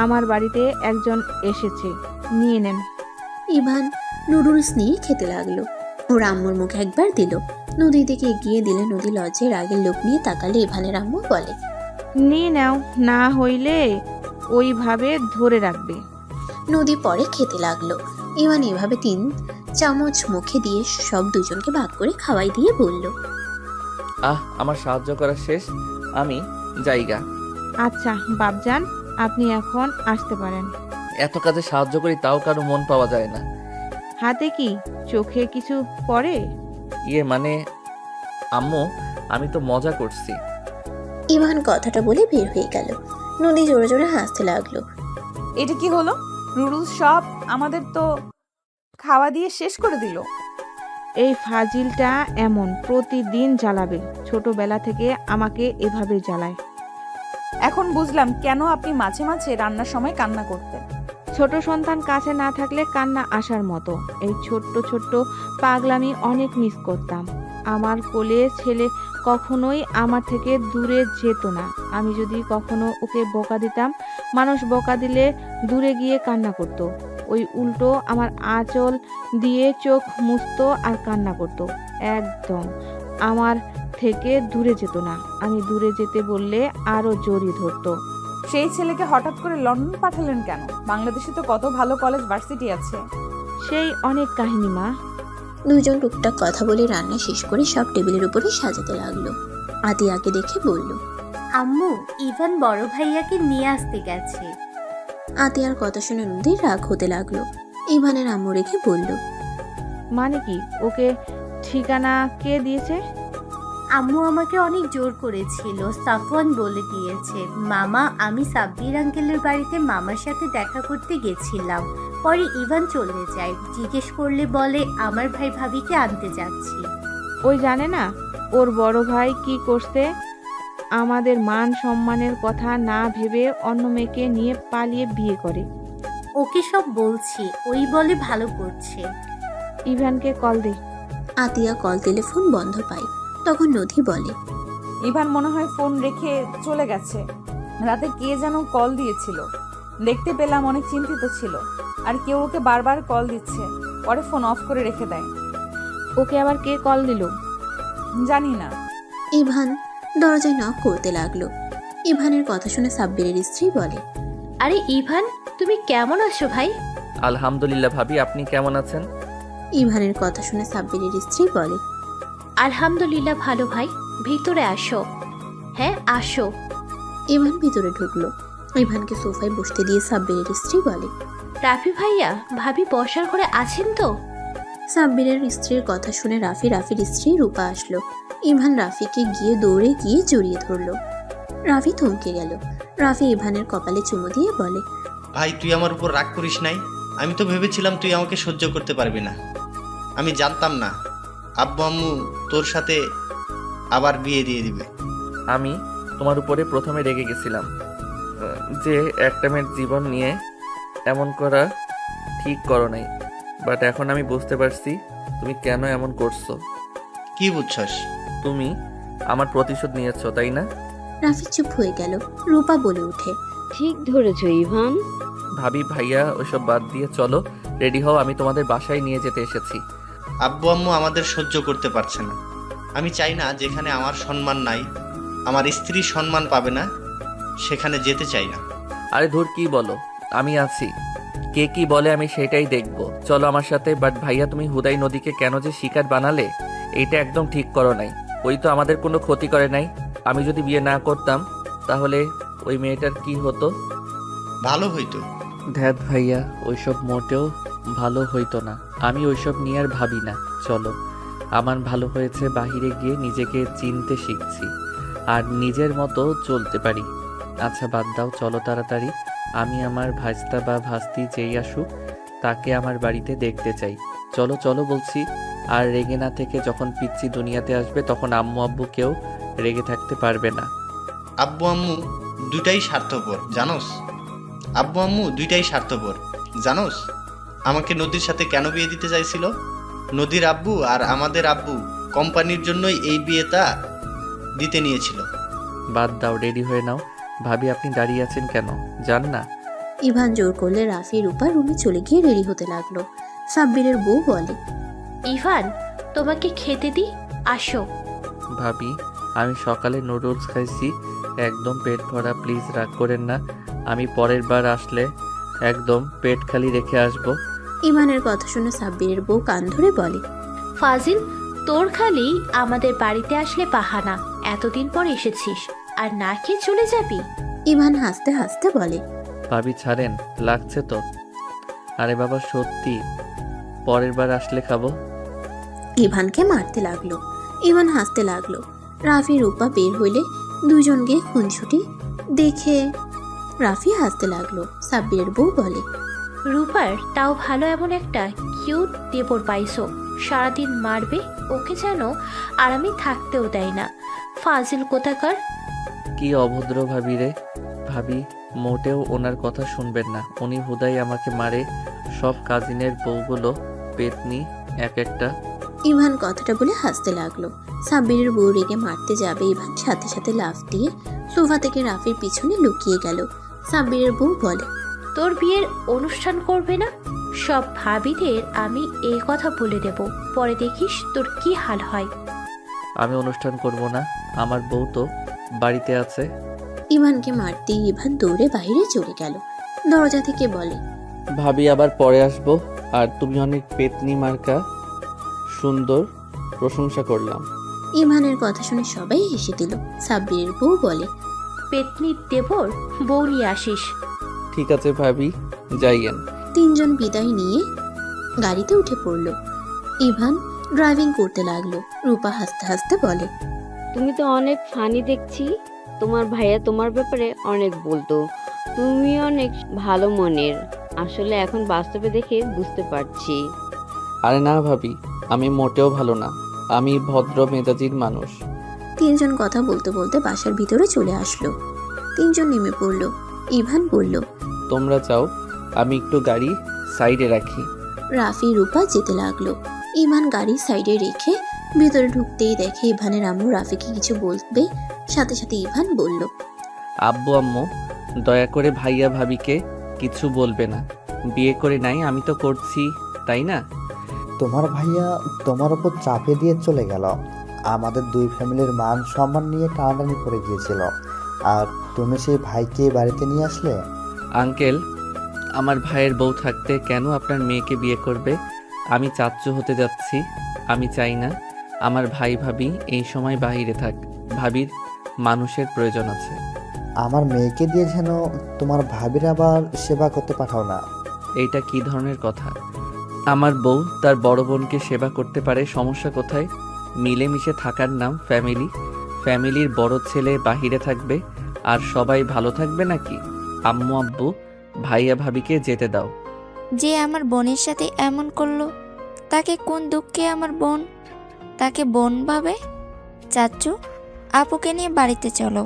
আমার বাড়িতে একজন এসেছে, নিয়ে নেন। ইভান নুডলস নিয়ে খেতে লাগলো। ওর আম্মুর মুখে একবার দিল। নদী দিকে এগিয়ে দিলে নদী লজ্জায় রাগের লোক নিয়ে তাকালে ইভানের আম্মু বলে, নিয়ে নাও, না হইলে ওইভাবে ধরে রাখবে। নদী পরে খেতে লাগলো। ইভান এভাবে 3 চামচ মুখে দিয়ে সব দুজনকে ভাগ করে খাওয়াই দিয়ে বলল, আমার সাহায্য করা শেষ, আমি যাইগা। আচ্ছা বাপজান, আপনি এখন আসতে পারেন। এত কাজে সাহায্য করি তাও কারো মন পাওয়া যায় না। হাতে কি চোখে কিছু পড়ে? মানে আম্মু, আমি তো মজা করছি। ইভান কথাটা বলে বের হয়ে গেল। নদী জোরে জোরে হাসতে লাগলো। এটা কি হলো? নুডলস সব আমাদের তো খাওয়া দিয়ে শেষ করে দিল। এই ফাজিলটা এমন প্রতিদিন জ্বালাবে, ছোটবেলা থেকে আমাকে এভাবে জ্বালায়। এখন বুঝলাম কেন আপনি মাঝে মাঝে রান্নার সময় কান্না করতেন। ছোট সন্তান কাছে না থাকলে কান্না আসার মতো। এই ছোট্ট ছোট্ট পাগলামি অনেক মিস করতাম। আমার কোলে ছেলে কখনোই আমার থেকে দূরে যেত না। আমি যদি কখনো ওকে বকা দিতাম, মানুষ বকা দিলে দূরে গিয়ে কান্না করতো। ওই উল্টো আমার আঁচল দিয়ে চোখ মুছতো আর কান্না করতো। একদম আমার থেকে দূরে যেত না। আমি দূরে যেতে বললে আরো জড়িয়ে ধরতো। সেই ছেলেকে হঠাৎ করে লন্ডন পাঠালেন কেন? বাংলাদেশে তো কত ভালো কলেজ ভার্সিটি আছে। সেই অনেক কাহিনী মা। দুজন টুকটাক কথা বলে রান্না শেষ করে সব টেবিলের উপরে সাজাতে লাগলো। আতিয়াকে দেখে বলল, আম্মু, ইভান বড় ভাইয়াকে নিয়ে আসতে গেছে। আতিয়ার কথা শুনে নদীর রাগ হতে লাগলো। ইভানের আম্মু রেখে বলল, মানে কি? ওকে ঠিকানা কে দিয়েছে? আম্মু আমাকে অনেক জোর করেছিল, সাফওয়ান বলে দিয়েছে। মামা, আমি সাব্বির আঙ্কেলের বাড়িতে মামার সাথে দেখা করতে গেছিলাম। পরে ইভান চলে যায়, জিজ্ঞেস করলে বলে আমার ভাই ভাবিকে আনতে যাচ্ছি। ওই জানে না ওর বড় ভাই কি করছে? আমাদের মান সম্মানের কথা না ভেবে অন্য মেয়েকে নিয়ে পালিয়ে বিয়ে করে। ওকে সব বলছি, ওই বলে ভালো করছে। ইভানকে কল দে। আতিয়া কল দিলে ফোন বন্ধ পায়। তখন নদী বলে, ইভান মনে হয় ফোন রেখে চলে গেছে। রাতে কে যেন কল দিয়েছিল, দেখতে পেলাম অনেক চিন্তিত ছিল। আর কেউ ওকে বারবার কল দিচ্ছে, পরে ফোন অফ করে রেখে দেয়। ওকে আবার কে কল দিল? জানি না। ইভান দরজায় নক করতে লাগলো। ইভানের কথা শুনে সাব্বিরের স্ত্রী বলে, আরে ইভান, তুমি কেমন আছো ভাই? আলহামদুলিল্লাহ ভাবি, আপনি কেমন আছেন? ইভানের কথা শুনে সাব্বিরের স্ত্রী বলে, আলহামদুলিল্লাহ ভালো ভাই, ভিতরে আসো। হ্যাঁ আসো। ইভান ভিতরে ঢুকলো। ইভানকে সোফায় বসতে দিয়ে সাব্বিরের স্ত্রী বলে, রাফি ভাইয়া, ভাবি বসার ঘরে আছেন তো? সাব্বিরের স্ত্রীর কথা শুনে রাফির স্ত্রী রূপা আসলো। ইভান রাফিকে গিয়ে দৌড়ে গিয়ে জড়িয়ে ধরলো। রাফি থমকে গেল। রাফি ইভানের কপালে চুমু দিয়ে বলে, ভাই, তুই আমার উপর রাগ করিস নাই। আমি তো ভেবেছিলাম তুই আমাকে সহ্য করতে পারবি না। আমি জানতাম না আব্বু আম্মু তোর সাথে আবার বিয়ে দিয়ে দিবে। আমি তোমার উপরে প্রথমে রেগে গেছিলাম যে একটা মেয়ের জীবন নিয়ে এমন করা ঠিক করো নাই, বাট এখন আমি বুঝতে পারছি তুমি কেন এমন করছো। কি বুঝছস? তুমি আমার প্রতিশোধ নিয়েছো, তাই না? রাফি চুপ হয়ে গেল। রূপা বলে উঠে, ঠিক ধরেছ ইভান। ভাবি ভাইয়া ওইসব বাদ দিয়ে চলো, রেডি হও, আমি তোমাদের বাসায় নিয়ে যেতে এসেছি। আব্বু আম্মু আমাদের সহ্য করতে পারছে না। আমি চাই না যেখানে আমার সম্মান নাই, আমার স্ত্রী সম্মান পাবে না, সেখানে যেতে চাই না। আরে ধুর, কি বলো, আমি আছি। কে কি বলে আমি সেটাই দেখব। চলো আমার সাথে। বাট ভাইয়া, তুমি হুদাই নদীকে কেন যে শিকার বানালে, এইটা একদম ঠিক করো নাই। ওই তো আমাদের কোনো ক্ষতি করে নাই। আমি যদি বিয়ে না করতাম তাহলে ওই মেয়েটার কি হতো? ভালো হইতো। ধ্যাত ভাইয়া, ওইসব মোটেও ভালো হইতো না। আমি ওইসব নিয়ে আর ভাবি না। চলো, আমার ভালো হয়েছে বাহিরে গিয়ে নিজেকে চিনতে শিখছি আর নিজের মতো চলতে পারি। আচ্ছা বাদ দাও, চলো তাড়াতাড়ি। আমি আমার ভাস্তা বা ভাস্তি যেই আসুক তাকে আমার বাড়িতে দেখতে চাই। চলো চলো বলছি। আর রেগে না থেকে যখন পিচ্চি দুনিয়াতে আসবে তখন আম্মু আব্বু কেউ রেগে থাকতে পারবে না। আব্বু আম্মু দুটাই স্বার্থপর, জানোস? আব্বু আম্মু দুইটাই স্বার্থপর, জানোস? আমাকে নদীর সাথে কেন বিয়ে দিতে চাইছিল? নদীর আব্বু আর আমাদের আব্বু কোম্পানির জন্যই এই বিয়েটা দিতে নিয়েছিল। বাদ দাও, রেডি হয়ে নাও। ভাবি, আপনি দাঁড়িয়ে আছেন কেন? যান না। ইভান জোর করলে রাফি রূপা রুমে চলে গিয়ে রেডি হতে লাগলো। সাব্বিরের বউ বলে, ইভান, তোমাকে খেতে দি, আসো। ভাবি, আমি সকালে নুডলস খাইছি, একদম পেট ভরা, প্লিজ রাগ করেন না। আমি পরের বার আসলে একদম পেট খালি রেখে আসবো। ইভানের কথা শুনে সাব্বিরের বউ কান ধরে বলে, ফাজিল, তোর খালি আমাদের বাড়িতে আসলে বাহানা। এতদিন পর এসেছিস আর না খেয়ে চলে যাবি? ইভান হাসতে হাসতে বলে, ভাবি ছাড়েন, লাগছে তো। আরে বাবা সত্যি, পরের বার আসলে খাবো। ইভানকে মারতে লাগলো। ইভান হাসতে লাগলো। রাফি রূপা বের হইলে দুজনকে খুনছুটি দেখে রাফি হাসতে লাগলো। সাব্বিরের বউ বলে, রূপার তাও ভালো এমন একটা কিউট দেবর পাইছো, সারাদিন মারবে ওকে যেন আরামে থাকতেও দেয় না। ফাজিল কোথাকার। কি অভদ্র ভাবি রে। ভাবি, মোটেও ওনার কথা শুনবেন না। উনি হুদাই আমাকে মারে। সব কাজিনের বউগুলো পেতনি এক একটা। ইভান কথাটা বলে হাসতে লাগলো। সাব্বিরের বউ রেগে মারতে যাবে, ইভান সাথে সাথে লাফ দিয়ে সোফা থেকে রাফির পিছনে লুকিয়ে গেল। সাব্বিরের বউ বলে, তোর বিয়ের অনুষ্ঠান করবে না? সব ভাবিদের আমি এই কথা বলে দেব, পরে দেখিস তোর কি হাল হয়। আমি অনুষ্ঠান করব না, আমার বউ তো বাড়িতে আছে। ইভানকে মারতে ইভান দৌড়ে বাইরে চলে গেল। দরজা থেকে বলে, ভাবি আবার পরে আসবো। আর তুমি অনেক পেতনি মার্কা, সুন্দর, প্রশংসা করলাম। ইভানের কথা শুনে সবাই হেসে দিল। সাব্বিরের বউ বলে, পেতনির দেবর বউ নিয়ে আসিস। ঠিক আছে ভাবি, যাইয়েন। তিনজন বিদায় নিয়ে গাড়িতে উঠে পড়ল। ইভান ড্রাইভিং করতে লাগলো। রূপা হাসতে হাসতে বলে, তুমি তো অনেক ফানি দেখছি। তোমার ভাইয়া তোমার ব্যাপারে অনেক বলতো, তুমি অনেক ভালো মনের। আসলে এখন বাস্তবে দেখে বুঝতে পারছি। আরে না ভাবি, আমি মোটেও ভালো না। আমি ভদ্র মেজাজির মানুষ। তিনজন কথা বলতে বলতে বাসার ভিতরে চলে আসলো। তিনজন নেমে পড়ল। ইভান বলল, তোমরা যাও, আমি একটু গাড়ি সাইডে রাখি। রাফি রূপা যেতে লাগলো। ইভান গাড়ি সাইডে রেখে ভিতরে ঢুকতেই দেখে ইভানের আম্মু রাফিকে কিছু বলবে। সাথে সাথে ইভান বলল, আব্বু আম্মু, দয়া করে ভাইয়া ভাবিকে কিছু বলবে না। বিয়ে করে নাই, আমি তো করছি, তাই না? তোমার ভাইয়া তোমার ওপর চাপে দিয়ে চলে গেল। আমাদের দুই ফ্যামিলির মান সম্মান নিয়ে টানাটানি করে গিয়েছিল, আর তুমি সেই ভাইকে বাড়িতে নিয়ে আসলে। আঙ্কেল, আমার ভাইয়ের বউ থাকতে কেন আপনার মেয়েকে বিয়ে করবে? আমি চাচ্চু হতে যাচ্ছি। আমি চাই না আমার ভাই ভাবি এই সময় বাইরে থাক। ভাবির মানুষের প্রয়োজন আছে। আমার মেয়েকে দিয়ে যেন তোমার ভাবির আবার সেবা করতে পাঠাও না। এইটা কি ধরনের কথা? আমার বউ তার বড় বোনকে সেবা করতে পারে, সমস্যা কোথায়? মিলেমিশে থাকার নাম ফ্যামিলি। ফ্যামিলির বড় ছেলে বাহিরে থাকবে আর সবাই ভালো থাকবে নাকি? আম্মু আব্বু, ভাইয়া ভাবিকে যেতে দাও। যে আমার বোনের সাথে এমন করলো, তাকে কোন দুঃখে আমার বোন তাকে বোন ভাবে? চাচ্চু, আপুকে নিয়ে বাড়িতে চলো।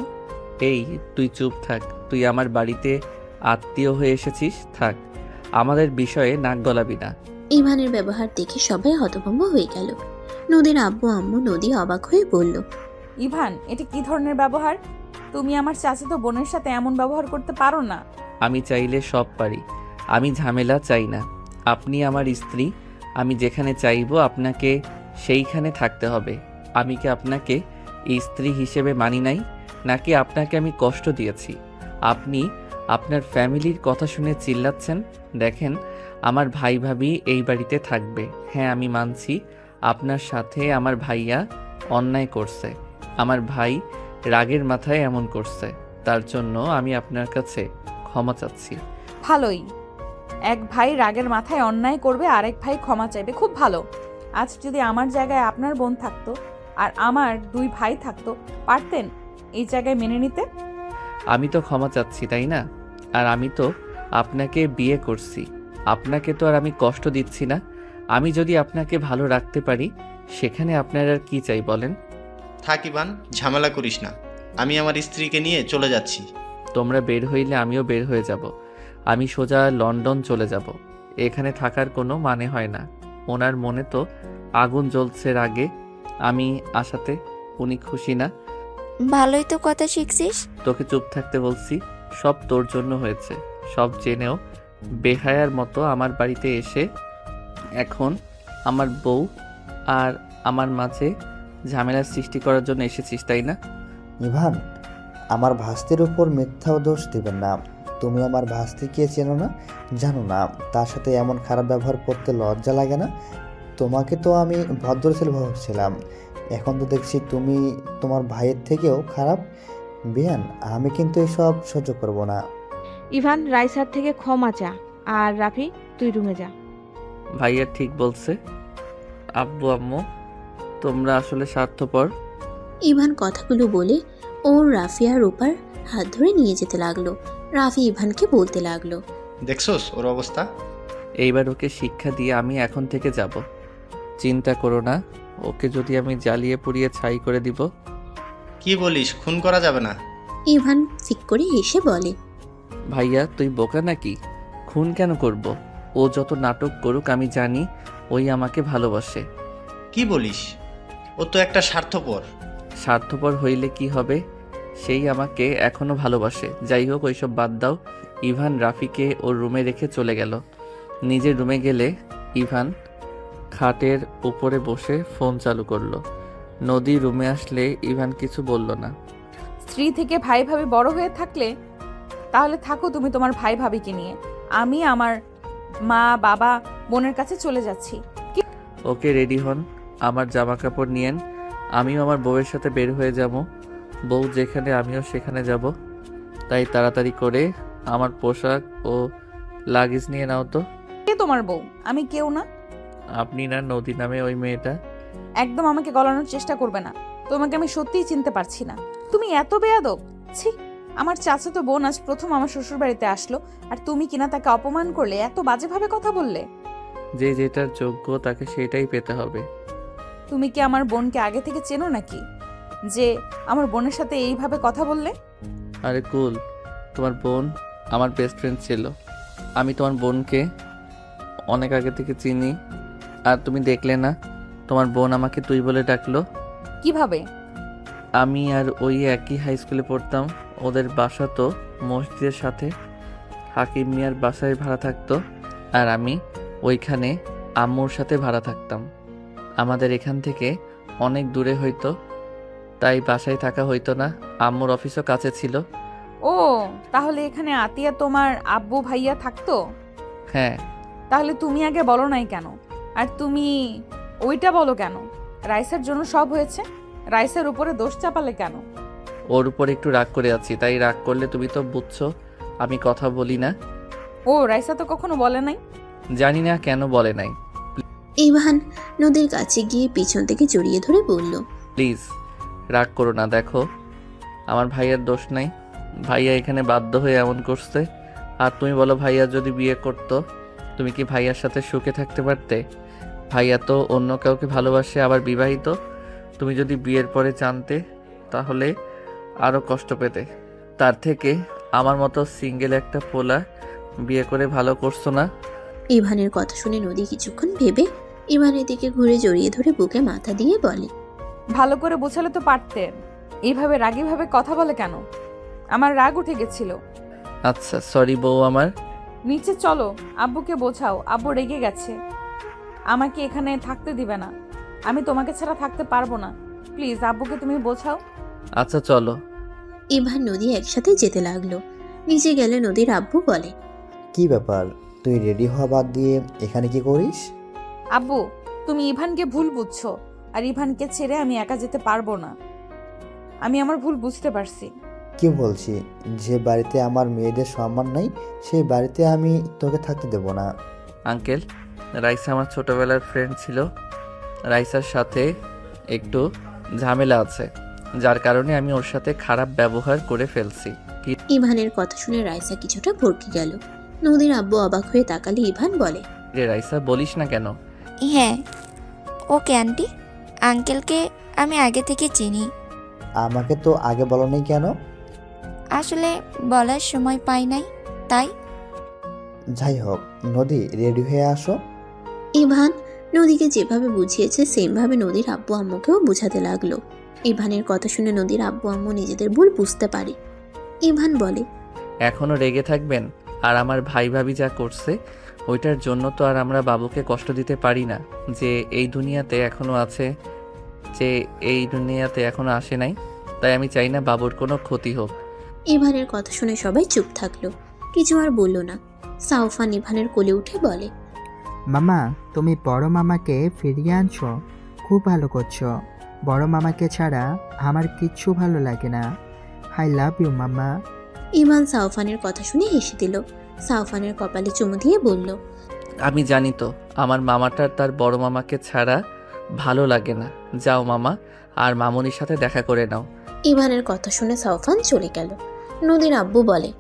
এই, তুই চুপ থাক। তুই আমার বাড়িতে আত্মীয় হয়ে এসেছিস, থাক। আমাদের বিষয়ে নাক গলাবি না। ইভানের ব্যবহার দেখে সবাই হতভম্ব হয়ে গেল। নদীর আব্বু আম্মু নদী অবাক হয়ে বলল, ইভান, এটা কি ধরনের ব্যবহার? তুমি আমার চাচাতো বোনের সাথে এমন ব্যবহার করতে পারো না। আমি চাইলে সব পারি, আমি ঝামেলা চাই না। আপনি আমার স্ত্রী, আমি যেখানে চাইবো আপনাকে সেইখানে থাকতে হবে। আমি কি আপনাকে স্ত্রী হিসেবে মানি নাই, নাকি আপনাকে আমি কষ্ট দিয়েছি? আপনি আপনার ফ্যামিলির কথা শুনে চিল্লাচ্ছেন। দেখেন, আমার ভাই ভাবি এই বাড়িতে থাকবে। হ্যাঁ, আমি মানছি আপনার সাথে আমার ভাইয়া অন্যায় করছে। আমার ভাই রাগের মাথায় এমন করছে, তার জন্য আমি আপনার কাছে ক্ষমা চাচ্ছি। ভালোই, এক ভাই রাগের মাথায় অন্যায় করবে, আরেক ভাই ক্ষমা চাইবে, খুব ভালো। আজ যদি আমার জায়গায় আপনার বোন থাকতো আর আমার দুই ভাই থাকতো, পারতেন এই জায়গায় মেনে নিতে? আমি তো ক্ষমা চাচ্ছি, তাই না? আর আমি তো আপনাকে বিয়ে করছি, আপনাকে তো আর আমি কষ্ট দিচ্ছি না। আমি যদি আপনাকে ভালো রাখতে পারি, সেখানে আপনার আর কি চাই বলেন? থাক ইভান, ঝামেলা করিস না। আমি আমার স্ত্রীকে নিয়ে চলে যাচ্ছি। তোমরা বের হইলে আমিও বের হয়ে যাব। আমি সোজা লন্ডন চলে যাব। এখানে থাকার কোনো মানে হয় না। ওনার মনে তো আগুন জ্বলছে রাগে আমি আসাতে। উনি খুশি না। ভালোই তো কথা শিখছিস। তোকে চুপ থাকতে বলছি। সব তোর জন্য হয়েছে। সব জেনেও বেহায়ার মতো আমার বাড়িতে এসে এখন আমার বউ আর আমার মাঝে ঝামেলার সৃষ্টি করার জন্য এসেছিস, তাই না? ইভান, আমার ভাস্তির উপর মিথ্যা দোষ দিবেন না। তুমি আমার ভাস্তিকে চেনো না, জানো না তার সাথে এমন খারাপ ব্যবহার করতে লজ্জা লাগে না? তোমাকে তো আমি ভদ্র ছেলে ভাবছিলাম, এখন তো দেখছি তুমি তোমার ভাইয়ের থেকেও খারাপ। বিয়ান, আমি কিন্তু এসব সহ্য করব না। ইভান, রাইসার থেকে ক্ষমা চা। আর রাফি, তুই রুমে যা। ভাইয়া ঠিক বলছে। আব্বু আম্মু, তোমরা আসলে স্বার্থপর। ইভান কথাগুলো বলে ওর রাফি আর রূপার হাত ধরে নিয়ে যেতে লাগলো। রাফি ইভানকে বলতে লাগলো, দেখছোস ওর অবস্থা? এইবার ওকে শিক্ষা দিয়ে আমি এখন থেকে যাব। চিন্তা করো না, ওকে যদি আমি জ্বালিয়ে পুড়িয়ে ছাই করে দিব। কি বলিস, খুন করা যাবে না? ইভান ফিক করে হেসে বলে, ভাইয়া তুই বোকা নাকি? খুন কেন করব? ও যত নাটক করুক, আমি জানি ওই আমাকে ভালোবাসে। কি বলিস? ও তো একটা স্বার্থপর। স্বার্থপর হইলে কি হবে? সেই আমাকে এখনো ভালোবাসে। যাই হোক, ওইসব বাদ দাও। ইভান রাফিকে ওর রুমে রেখে চলে গেল। নিজের রুমে গেলে ইভান খাটের উপরে বসে ফোন চালু করলো। নদী রুমে আসলে ইভান কিছু বলল না। স্ত্রী থেকে ভাই ভাবি বড় হয়ে থাকলে তাহলে থাকো তুমি তোমার ভাই ভাবিকে নিয়ে। আমি আমার মা বাবা বোনের কাছে চলে যাচ্ছি। ওকে, রেডি হন, আমার জামা কাপড় নিয়েন। আমিও আমার বউয়ের সাথে বের হয়ে যাব। বউ যেখানে আমিও সেখানে যাব। তাই তাড়াতাড়ি করে আমার পোশাক ও লাগেজ নিয়ে নাও তো। কে তোমার বউ? আমি কেউ না। আপনি না নদী নামে ওই মেয়েটা? একদম আমাকে গলানোর চেষ্টা করবে না। তোমাকে আমি সত্যিই চিনতে পারছি না। তুমি এত বেয়াদব! ছি! আমার চাচাতো বোন আজ প্রথম আমার শ্বশুর বাড়িতে আসলো, আর তুমি কিনা তাকে অপমান করলে, এত বাজেভাবে কথা বললে। যে যেটার যোগ্য তাকে সেটাই পেতে হবে। তুমি কি আমার বোনকে আগে থেকে চেনো নাকি, যে আমার বোনের সাথে এইভাবে কথা বললে? আরে কুল, তোমার বোন আমার বেস্ট ফ্রেন্ড ছিল। আমি তোমার বোনকে অনেক আগে থেকে চিনি। আর তুমি দেখলে না, তোমার বোন আমাকে তুই বলে ডাকলো। কিভাবে? আমি আর ওই একই হাই স্কুলে পড়তাম। ওদের বাসা তো মসজিদের সাথে। হাকিম মিয়ার বাসায় ভাড়া থাকতো, আর আমি ওইখানে আম্মুর সাথে ভাড়া থাকতাম। আমাদের এখান থেকে অনেক দূরে হইতো, তাই বাসায় থাকা হইতো না। আম্মুর অফিসও কাছে ছিল। ও, তাহলে এখানে আতিয়া তোমার আব্বু ভাইয়া থাকতো? হ্যাঁ। তাহলে তুমি আগে বলো নাই কেন? আর তুমি ওইটা বলো কেন? রাইসার জন্য সব হয়েছে, রাইসার উপরে দোষ চাপালে কেন? ওর উপর একটু রাগ করে আছি, তাই রাগ করলে তুমি তো বুঝছো আমি কথা বলি না। ও, রাইসা তো কখনো বলে নাই। জানি না কেন বলে নাই। ইভান নদীর কাছে গিয়ে পিছন থেকে জড়িয়ে ধরে বলল, প্লিজ রাগ করো না। দেখো, আমার ভাইয়ার দোষ নাই। ভাইয়া এখানে বাধ্য হয়ে এমন করছে। আর তুমি বলো, ভাইয়া যদি বিয়ে করতো, তুমি কি ভাইয়ার সাথে সুখে থাকতে পারতে? ভাইয়া তো অন্য কাউকে ভালোবাসে, আবার বিবাহিত। তুমি যদি বিয়ের পরে জানতে, তাহলে আরও কষ্ট পেতে। তার থেকে আমার মতো সিঙ্গেল একটা পোলা বিয়ে করে ভালো করছো না? ইভানের কথা শুনে নদী কিছুক্ষণ ভেবে ইভানের দিকে ঘুরে জড়িয়ে ধরে বুকে মাথা দিয়ে বলে, ভালো করে বোঝালে তো পারতেন। এইভাবে রাগীভাবে কথা বলে কেন? আমার রাগ উঠে গেছিল। আচ্ছা, সরি বউ আমার। নিচে চলো, আব্বুকে বোঝাও। আব্বু রেগে গেছে, আমাকে এখানে থাকতে দিবে না। আমি তোমাকে ছাড়া থাকতে পারবো না। প্লিজ আব্বুকে তুমি বোঝাও। আচ্ছা চলো। ইভান নদী একসাথে যেতে লাগলো। নিচে গেলে নদীর আব্বু বলে, কি ব্যাপার, তুই রেডি হওয়া বাদ দিয়ে এখানে কি করিস? আব্বু, তুমি ইভানকে ভুল বুঝছো, আর ইভানকে ছেড়ে আমি একা যেতে পারবো না। আমি আমার ভুল বুঝতে পারছি। কি বলছি? যে বাড়িতে আমার মেয়েদের সম্মান নাই, সেই বাড়িতে আমি তোকে থাকতে দেব না। আঙ্কেল, রাইসা আমার ছোটবেলার ফ্রেন্ড ছিল। রাইসার সাথে একটু ঝামেলা আছে, যার কারণে আমি ওর সাথে খারাপ ব্যবহার করে ফেলছি। ইভানের কথা শুনে রাইসা কিছুটা ভরকে গেল। নদীর আব্বু অবাক হয়ে তাকালে ইভান বলে, রে রাইসা, বলিস না কেন? হ্যাঁ, ওকে আন্টি, আঙ্কেলকে আমি আগে থেকে চিনি। আমাকে তো আগে বলো নাই কেন? আসলে বলার সময় পাই নাই, তাই। যাই হোক, নদী রেডি হয়ে আসো। ইভান নদীকে যেভাবে বুঝিয়েছে সেমভাবে নদীর আব্বু আম্মুকেও বুঝাতে লাগলো। ইভানের কথা শুনে নদীর আব্বু আম্মু নিজেদের ভুল বুঝতে পারে। ইভান বলে, এখনো রেগে থাকবেন? আর আমার ভাই ভাবি যা করছে, ওইটার জন্য তো আর আমরা বাবুকে কষ্ট দিতে পারি না। যে এই দুনিয়াতে এখনো আছে, যে এই দুনিয়াতে এখনো আসে নাই, তাই আমি চাই না বাবুর কোনো ক্ষতি হোক। ইভানের কথা শুনে সবাই চুপ থাকলো, কিছু আর বলল না। সাউফান ইভানের কোলে উঠে বলে, মামা, তুমি বড় মামাকে ফিরিয়ে আনছো, খুব ভালো করছো। বড় মামাকে ছাড়া আমার কিচ্ছু ভালো লাগে না। আই লাভ ইউ মামা। ইভান সাউফানের কথা শুনে হেসে দিল। সাউফানের কপালে চুমু দিয়ে বলল, আমি জানি তো আমার মামাটার তার বড় মামাকে ছাড়া ভালো লাগে না। যাও মামা, আর মামুনির সাথে দেখা করে নাও। ইভানের কথা শুনে সাউফান চলে গেল। নদীর আব্বু বলে,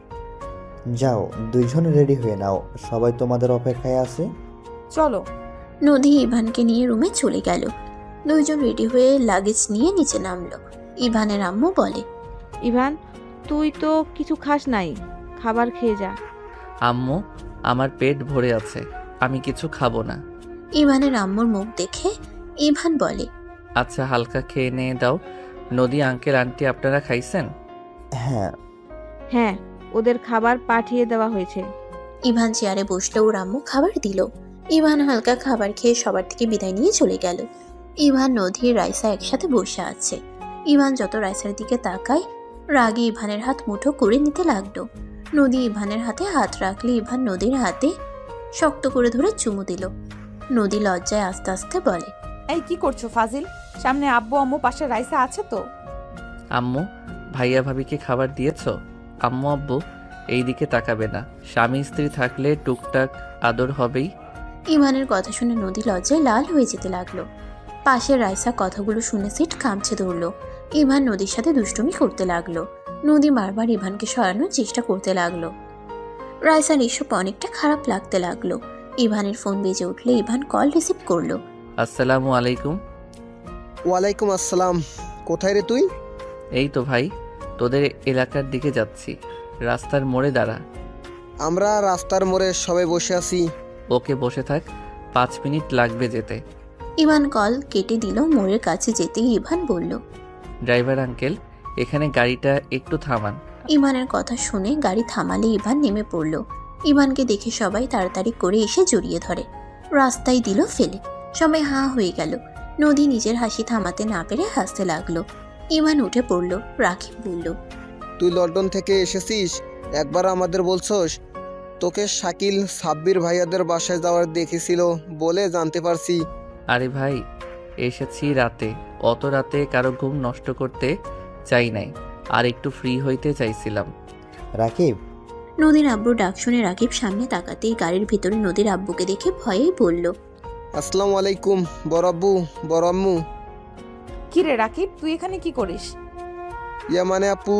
যাও, দুইজন রেডি হয়ে নাও, সবাই তোমাদের অপেক্ষায় আছে। চলো। নদী ইভানকে নিয়ে রুমে চলে গেল। দুইজন রেডি হয়ে লাগেজ নিয়ে নিচে নামলো। ইভানের আম্মু বলে, ইভান, তুই তো কিছু খাস নাই, খাবার খেয়ে যা। আম্মু, আমার পেট ভরে আছে, আমি কিছু খাবো না। ইভানের আম্মুর মুখ দেখে ইভান বলে, আচ্ছা, হালকা খেয়ে নিয়ে দাও। নদী আঙ্কেল আন্টি আপনারা খাইছেন? হ্যাঁ। হ্যাঁ, ওদের খাবার পাঠিয়ে দেওয়া হয়েছে। ইভান চেয়ারে বসলো, ওর আম্মু খাবার দিল। ইভান হালকা খাবার খেয়ে সবার থেকে বিদায় নিয়ে চলে গেল। ইভান, নদী, রাইসা একসাথে বসে আছে। ইভান যত রাইসার দিকে তাকায়, রাগে ইভানের হাত মুঠো করে নিতে লাগলো। নদী ইভানের হাতে হাত রাখলে ইভান নদীর হাতে শক্ত করে ধরে চুমু দিল। নদী লজ্জায় আস্তে আস্তে বলে, এই কি করছো ফাজিল? সামনে আব্বু আম্মু, পাশে রাইসা আছে তো? আম্মু, ভাইয়া ভাবিকে খাবার দিয়েছো? আম্মু আব্বু এই দিকে তাকাবে না। স্বামী স্ত্রী থাকলে টুকটাক আদর হবেই। ইভানের কথা শুনে নদী লজ্জায় লাল হয়ে যেতে লাগলো। পাশের রাইসা কথাগুলো শুনে সিট কামছে ধরলো। ইভান নদীর সাথে দুষ্টুমি করতে লাগলো। নদী বারবার ইভানকে সরানোর চেষ্টা করতে লাগলো। রাইসার এসব অনেকটা খারাপ লাগতে লাগলো। ইভানের ফোন বেজে উঠলে ইভান কল রিসিভ করলো। আসসালামু আলাইকুম। ওয়ালাইকুম আসসালাম। কোথায় রে তুই? এই তো ভাই, তোদের এলাকার দিকে যাচ্ছি। রাস্তার মোড়ে দাঁড়া। আমরা রাস্তার মোড়ে সবাই বসে আছি। ওকে, বসে থাক, 5 মিনিট লাগবে যেতে। ইভান কল কেটে দিল। মোড়ের কাছে যেতেই ইভান বলল, ড্রাইভার আঙ্কেল, এখানে গাড়িটা একটু থামান। ইভানের কথা শুনে গাড়ি থামালে ইভান নেমে পড়ল। ইভানকে দেখে সবাই তাড়াতাড়ি করে এসে জড়িয়ে ধরে। রাস্তায় দিল ফেলে। সবাই হাঁ হয়ে গেল। নদী নিজের হাসি থামাতে না পেরে হাসতে লাগলো। ইভান উঠে পড়ল। রাকিব বলল, তুই লন্ডন থেকে এসেছিস, একবার আমাদের বলছস? তোকে শাকিল সাব্বির ভাইয়াদের বাসায় যাওয়ার দেখেছিল বলে জানতে পারছি। আরে ভাই, এসেছি রাতে। অত রাতে কারো ঘুম নষ্ট করতে চাই নাই, আর একটু ফ্রি হইতে চাইছিলাম। রাকিব, নদীর আব্বুর ডাক শুনে রাকিব সামনে তাকাতেই গাড়ির ভিতরে নদীর আব্বুকে দেখে ভয়েই বলল, আসসালামু আলাইকুম বড় আব্বু, বড় আম্মু। কি রে রাকিব, তুই এখানে কি করিস? ইয়া মানে আপু,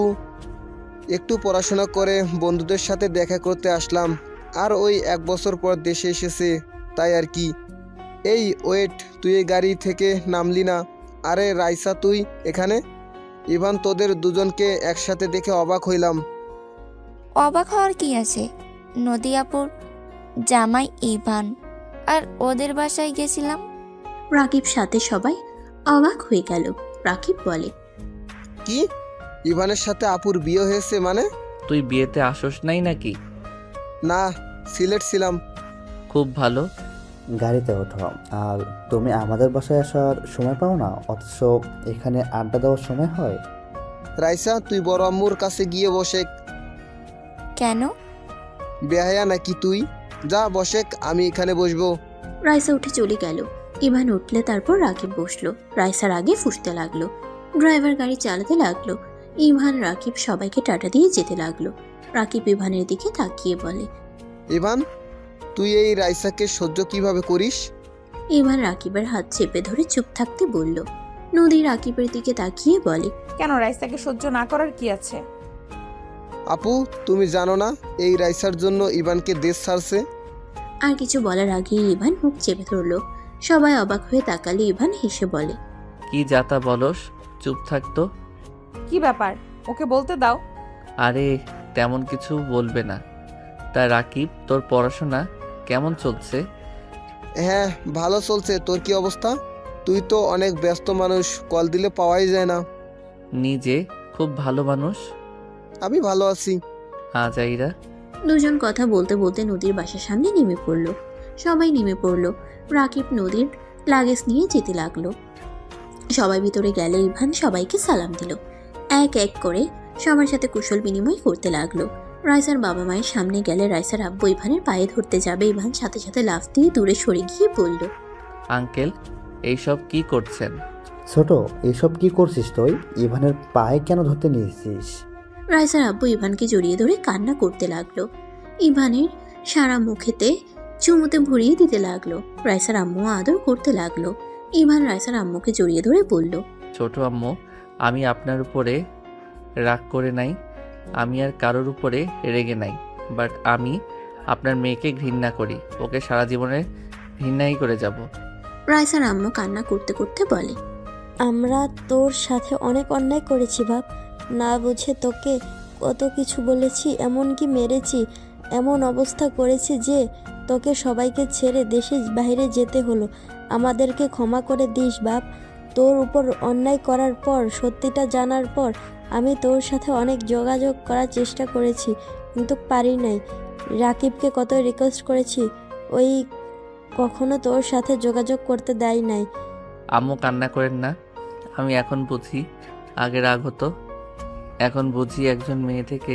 একটু পড়াশোনা করে বন্ধুদের সাথে দেখা করতে আসলাম। আর ওই 1 বছর পর দেশে এসেছে, তাই আর কি। এই ওয়েট, তুই এই গাড়ি থেকে নামলি না? আরে রাইসা, তুই এখানে? ইভান, তোদের দুজনকে একসাথে দেখে অবাক হইলাম। অবাক হওয়ার কি আছে? নদী আপুর জামাই ইভান, আর ওদের বাসায় গেছিলাম। রাকিব সাথে সবাই অবাক হয়ে গেল। রাকিব বলে, কি? ইভানের সাথে আপুর বিয়ে হয়েছে মানে? তুই বিয়েতে আসোস নাই নাকি? না, সিলেট ছিলাম। খুব ভালো। গাড়িতে ওঠো। আর তুমি আমাদের বাসায় আসার সময় পাও না, অথচ এখানে আড্ডা দেওয়ার সময় হয়। রাইসা, তুই বড় আম্মুর কাছে গিয়ে বসে। কেন? বেহায়া নাকি তুই? যা বসেক, আমি এখানে বসবো। রাইসা উঠে চলে গেল। ইভান উঠলে তারপর রাকিব বসলো। রাইসার আগে ফুঁসতে লাগলো। ড্রাইভার গাড়ি চালাতে লাগলো। ইভান রাকিব সবাইকে টাটা দিয়ে যেতে লাগলো। রাকিব ইভানের দিকে তাকিয়ে বলে, ইভান, তুই এই রাইসাকে সহ্য কিভাবে করিস? ইভান রাকিবের হাত চেপে ধরে চুপ থাকতে বলল। নদী রাকিবের দিকে তাকিয়ে বলে, কেন, রাইসাকে সহ্য না করার কি আছে? আপু, তুমি জানো না এই রাইসার জন্য ইভানকে দেশ ছাড়ছে? আর কিছু বলার আগে ইভান মুখ চেপে ধরলো। সবাই অবাক হয়ে তাকালে ইভান হেসে বলে, কি যাতা বলস, চুপ থাকতো। কি ব্যাপার, ওকে বলতে দাও। আরে তেমন কিছু বলবে না। তা রাকিব, তোর পড়াশোনা কেমন চলছে? হ্যাঁ, ভালো চলছে। তোর কি অবস্থা? তুই তো অনেক ব্যস্ত মানুষ, কল দিলে পাওয়াই যায় না। নিজে খুব ভালো মানুষ। আমি ভালো আছি। হ্যাঁ জাইরা। দুজন কথা বলতে বলতে নদীর বাসার সামনে নেমে পড়লো। সবাই নেমে পড়লো। রাকিব নদীর লাগেজ নিয়ে যেতে লাগলো। সবাই ভিতরে গেলে ইভান সবাইকে সালাম দিল। এক এক করে সবার সাথে কুশল বিনিময় করতে লাগলো। রাইসার বাবা মায়ের সামনে গেলে রাইসার আব্বু ইভানের পায়ে ধরতে যাবে, ইভান সাথে সাথে লাফ দিয়ে দূরে সরে গিয়ে বলল, আঙ্কেল, এইসব কি করছেন? ছোট, এসব কি করছিস তুই? ইভানের পায়ে কেন ধরতে নিয়েছিস? রাইসার আব্বু ইভানকে জড়িয়ে ধরে কান্না করতে লাগলো। ইভানের সারা মুখেতে চুমুতে ভরিয়ে দিতে লাগলো। রাইসার আম্মু আদর করতে লাগলো। ইভান রাইসার আম্মুকে জড়িয়ে ধরে বলল, ছোট আম্মু, আমি আপনার উপরে রাগ করে নাই, আমি আর কারোর উপরে রেগে নাই, বাট আমি আপনার মেয়েকে ঘৃণা করি। ওকে সারা জীবনে ঘৃণাই করে যাব। রাইসার আম্মু কান্না করতে করতে বলে, আমরা তোর সাথে অনেক অন্যায় করেছি বাপ, না বুঝে তোকে কত কিছু বলেছি, এমনকি মেরেছি, এমন অবস্থা করেছি যে তোকে সবাইকে ছেড়ে দেশে বাইরে যেতে হলো। আমাদেরকে ক্ষমা করে দিস বাপ। তোর উপর অন্যায় করার পর, সত্যিটা জানার পর আমি তোর সাথে অনেক যোগাযোগ করার চেষ্টা করেছি, কিন্তু পারি নাই। রাকিবকে কত রিকোয়েস্ট করেছি, ওই কখনো তোর সাথে যোগাযোগ করতে দেয় নাই। আম্মু কান্না করেন না। আমি এখন বুঝি, আগে রাগ হতো, এখন বুঝি একজন মেয়ে থেকে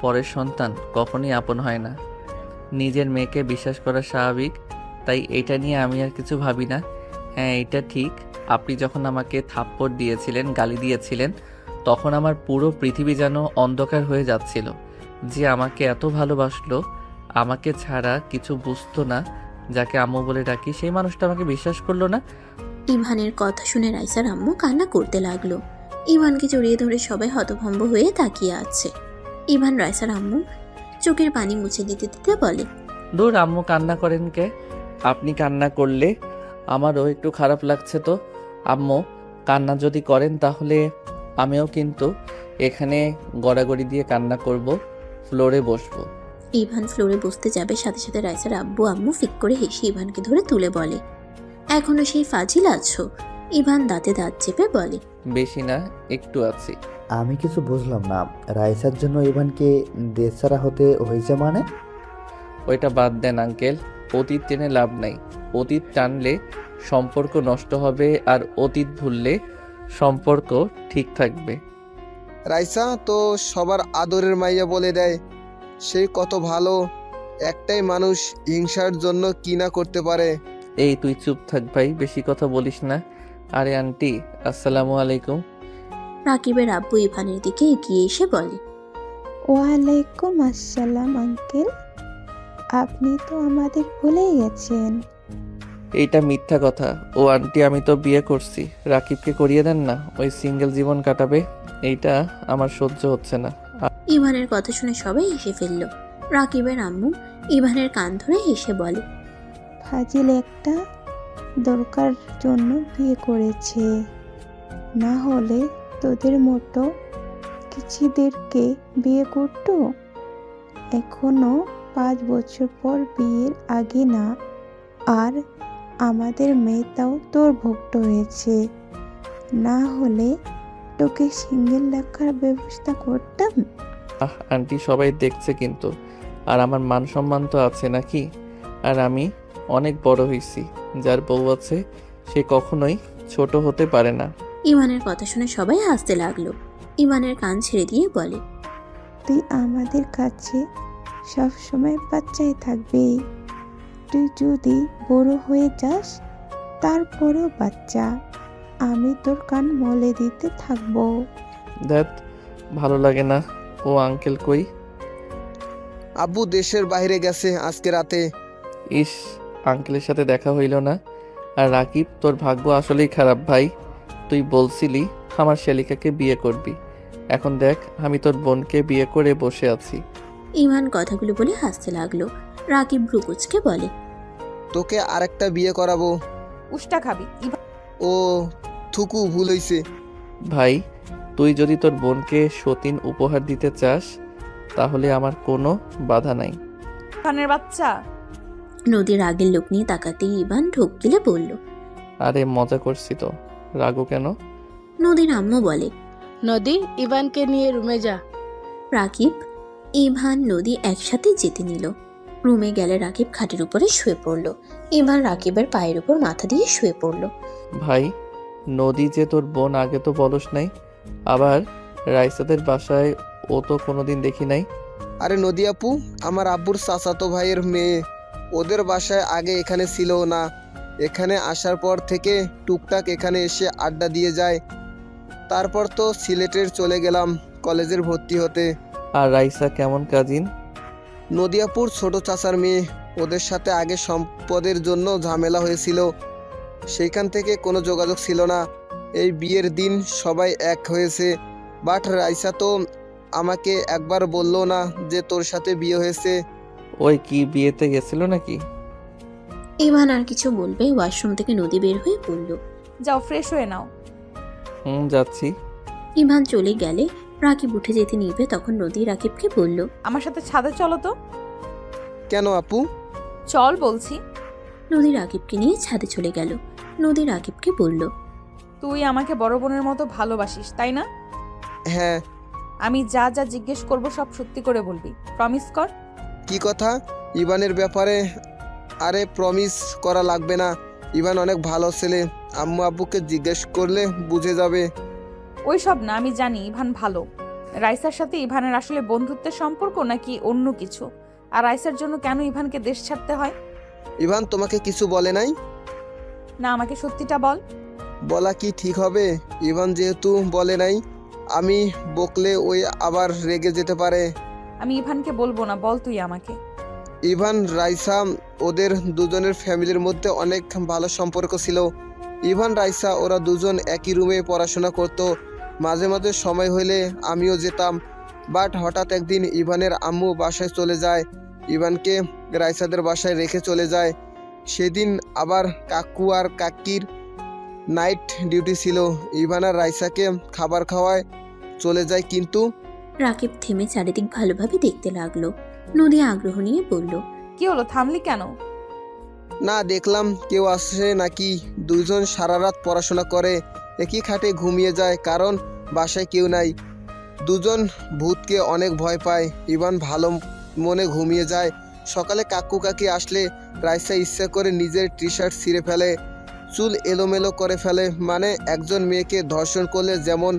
পরের সন্তান কখনোই আপন হয় না। নিজের মেয়েকে বিশ্বাস করা স্বাভাবিক, তাই এটা নিয়ে আমি আর কিছু ভাবি না। হ্যাঁ, এটা ঠিক, আপনি যখন আমাকে থাপ্পড় দিয়েছিলেন, গালি দিয়েছিলেন, তখন আমার পুরো পৃথিবী যেন অন্ধকার হয়ে যাচ্ছিল। যে আমাকে এত ভালোবাসলো, আমাকে ছাড়া কিছু বুঝতো না, যাকে আম্মু বলে ডাকি, সেই মানুষটা আমাকে বিশ্বাস করলো না। ইভানের কথা শুনে রাইসার আম্মু কান্না করতে লাগলো। ইভানকে জড়িয়ে ধরে সবাই হতভম্ব হয়ে তাকিয়ে আছে। ইভান রাইসার আম্মু চোখের পানি মুছে দিতে দিতে বলে, দূর আম্মু, কান্না করেন কে? আপনি কান্না করলে আমারও একটু খারাপ লাগছে তো। আম্মু কান্না যদি করেন তাহলে আমিও কিন্তু এখানে গড়াগড়ি দিয়ে কান্না করব, ফ্লোরে বসবো। ইভান ফ্লোরে বসতে যাবে, সাথে সাথে রাইসার আব্বু আম্মু ফিক করে হেসে ইভানকে ধরে তুলে বলে, এখনো সেই ফাজিল আছো? ইভান দাঁতে দাঁত চেপে বলে, বেশি না, একটু আছি। আমি কিছু বুঝলাম না, রাইসার জন্য ইভানকে দেশছাড়া হতে হয়েছে মানে? ওইটা বাদ দেন আঙ্কেল, অতীত টেনে লাভ নাই। অতীত টানলে সম্পর্ক নষ্ট হবে, আর অতীত ভুললে সম্পর্ক ঠিক থাকবে। রাইসা তো সবার আদরের মাইয়া বলে দেয়, সেই কত ভালো। একটাই মানুষ হিংসার জন্য কি না করতে পারে। এই তুই চুপ থাক ভাই, বেশি কথা বলিস না। আরে আন্টি, আসসালামু আলাইকুম। রাকিবের আব্বু ইভানের দিকে এগিয়ে এসে বলে, ওয়ালাইকুম আসসালাম আঙ্কেল, আপনি তো আমাদের ভুলেই গেছেন। এইটা মিথ্যা কথা। ও আন্টি, আমি তো বিয়ে করছি, রাকিবকে করিয়ে দেন না, ওই সিঙ্গেল জীবন কাটাবে। এইটা আমার সহ্য হচ্ছে না। ইভানের কথা শুনে সবাই হেসে ফেলল। রাকিবের আম্মু ইভানের কান ধরে হেসে বলে, ফাজিল একটা, দরকার জন্য বিয়ে করেছে, না হলে তোদের মতো কিছুদেরকে বিয়ে করতো। এখনো 5 বছর পর বিয়ের আগে না, আর আমাদের মেয়েটাও তোর ভক্ত হয়েছে, না হলে তোকে সিঙ্গেল রাখার ব্যবস্থা করতাম। আন্টি, সবাই দেখছে কিন্তু, আর আমার মান সম্মান তো আছে নাকি? আর আমি অনেক বড় হয়েছি, যার বউ আছে সে কখনোই ছোট হতে পারে না। ইভানের কথা শুনে সবাই হাসতে লাগলো। ইভানের কান ছেড়ে দিয়ে বলে, তুই আমাদের কাছে সব সময় বাচ্চাই থাকবি। তুই যদি বড় হয়ে যাস তারপরেও বাচ্চা, আমি তোর কান মলে দিতে থাকবো। দ্যাট ভালো লাগে না। ও আঙ্কেল কই? আব্বু দেশের বাইরে গেছে আজকে রাতে। ইস, আঙ্কেলের সাথে দেখা হইল না। আর রাকিব, তোর ভাগ্য আসলেই খারাপ ভাই। তুই বলছিলি আমার শালিকাকে বিয়ে করবি, এখন দেখ আমি তোর বোনকে বিয়ে করে বসে আছি। ইভান কথাগুলো বলে হাসতে লাগলো। রাকিব ভ্রুকুচকে বলে, তোকে আরেকটা বিয়ে করাবো। উষ্টা খাবি? ও থুকু, ভুল হইছে। ভাই, তুই যদি তোর বোনকে সতীন উপহার দিতে চাস তাহলে আমার কোনো বাধা নাই। কানের বাচ্চা। নদীর আগের লোক নিয়ে তাকাতেই ইভান ঢোক গিলে বলল, আরে মজা করছি তো, রাগো কেন? নদীর আম্মু বলে, নদী, ইভানকে নিয়ে রুমে যা। রাকিব, ইভান, নদী একসাথে যেতে নিল। রুমে গেলে রাকিব খাটের উপরে শুয়ে পড়ল। ইভান রাকিবের পায়ের উপর মাথা দিয়ে শুয়ে পড়ল। ভাই, নদী যে তোর বোন, আগে তো বলস নাই। আবার রাইসাদের বাসায় ও তো কোনোদিন দেখি নাই। আরে নদী আপু, আমার আব্বুর চাচাতো ভাইয়ের মেয়ে। ওদের বাসায় আগে এখানে ছিল না, এখানে আসার পর থেকে টুকটাক এখানে এসে আড্ডা দিয়ে যায়। তারপর তো সিলেটের চলে গেলাম কলেজের ভর্তি হতে। আর রাইসা কেমন কাজিন? নদিয়াপুর ছোট চাচার মেয়ে। ওদের সাথে আগে সম্পদের জন্য ঝামেলা হয়েছিল, সেইখান থেকে কোনো যোগাযোগ ছিল না। এই বিয়ের দিন সবাই এক হয়েছে, বাট রাইসা তো আমাকে একবার বললো না যে তোর সাথে বিয়ে হয়েছে। ওই কি বিয়েতে গেছিল নাকি? ইভান আর কিছু বলবে, ওয়াশরুম থেকে নদী বের হয়ে পড়ল। যাও ফ্রেশ হয়ে নাও। যাচ্ছি। ইভান চলে গেলে রাকিব উঠে যেতে নিবে, তখন নদী রাকিবকে বলল, আমার সাথে ছাদে চলো তো। কেন আপু? চল বলছি। নদী রাকিবকে নিয়ে ছাদে চলে গেল। নদী রাকিবকে বলল, তুই আমাকে বড় বোনের মতো ভালোবাসিস, তাই না? হ্যাঁ। আমি যা যা জিজ্ঞেস করব সব সত্যি করে বলবি, প্রমিস কর। কি কথা? ইভানের ব্যাপারে? আরে প্রমিস করা লাগবে না, ইভান অনেক ভালো ছেলে। আম্মু আব্বুকে জিজ্ঞেস করলে বুঝে যাবে। ওই সব না, আমি জানি ইভান ভালো। রাইসার সাথে ইভানের আসলে বন্ধুত্বের সম্পর্ক নাকি অন্য কিছু? আর রাইসার জন্য কেন ইভানকে দেশ ছাড়তে হয়? ইভান তোমাকে কিছু বলে নাই? না, আমাকে সত্যিটা বল। বলা কি ঠিক হবে? ইভান যেহেতু বলে নাই, আমি বকলে ওই আবার রেগে যেতে পারে। আমি ইভানকে বলবো না, বল তুই আমাকে। ইভান রাইসা ওদের দুজনের ফ্যামিলির মধ্যে অনেক ভালো সম্পর্ক ছিল। ইভান রাইসা ওরা দুজন একই রুমে পড়াশোনা করত। মাঝে মাঝে সময় হলে আমিও যেতাম। বাট হঠাৎ একদিন ইভানের আম্মু বাসায় চলে যায়, ইভানকে রাইসাদের বাসায় রেখে চলে যায়। সেদিন আবার কাকু আর কাকির নাইট ডিউটি ছিল। ইভান আর রাইসাকে খাবার খাওয়ায় চলে যায়, কিন্তু রাকিব থেমে চারিদিক ভালোভাবে দেখতে লাগলো। নদী আগ্রহ নিয়ে বলল, কি হলো, থামলি কেন? না, দেখলাম কেউ আসে নাকি। দুজন সারা রাত পড়াশোনা করে, একই খাটে ঘুমিয়ে যায়, কারণ বাসায় কেউ নাই। দুজন ভূতকে অনেক ভয় পায়। ইভান ভালো মনে ঘুমিয়ে যায়। সকালে কাকু কাকি আসলে রাইসা ইচ্ছা করে নিজের টি শার্ট ছিঁড়ে ফেলে, চুল এলোমেলো করে ফেলে। মানে একজন মেয়েকে ধর্ষণ করলে যেমন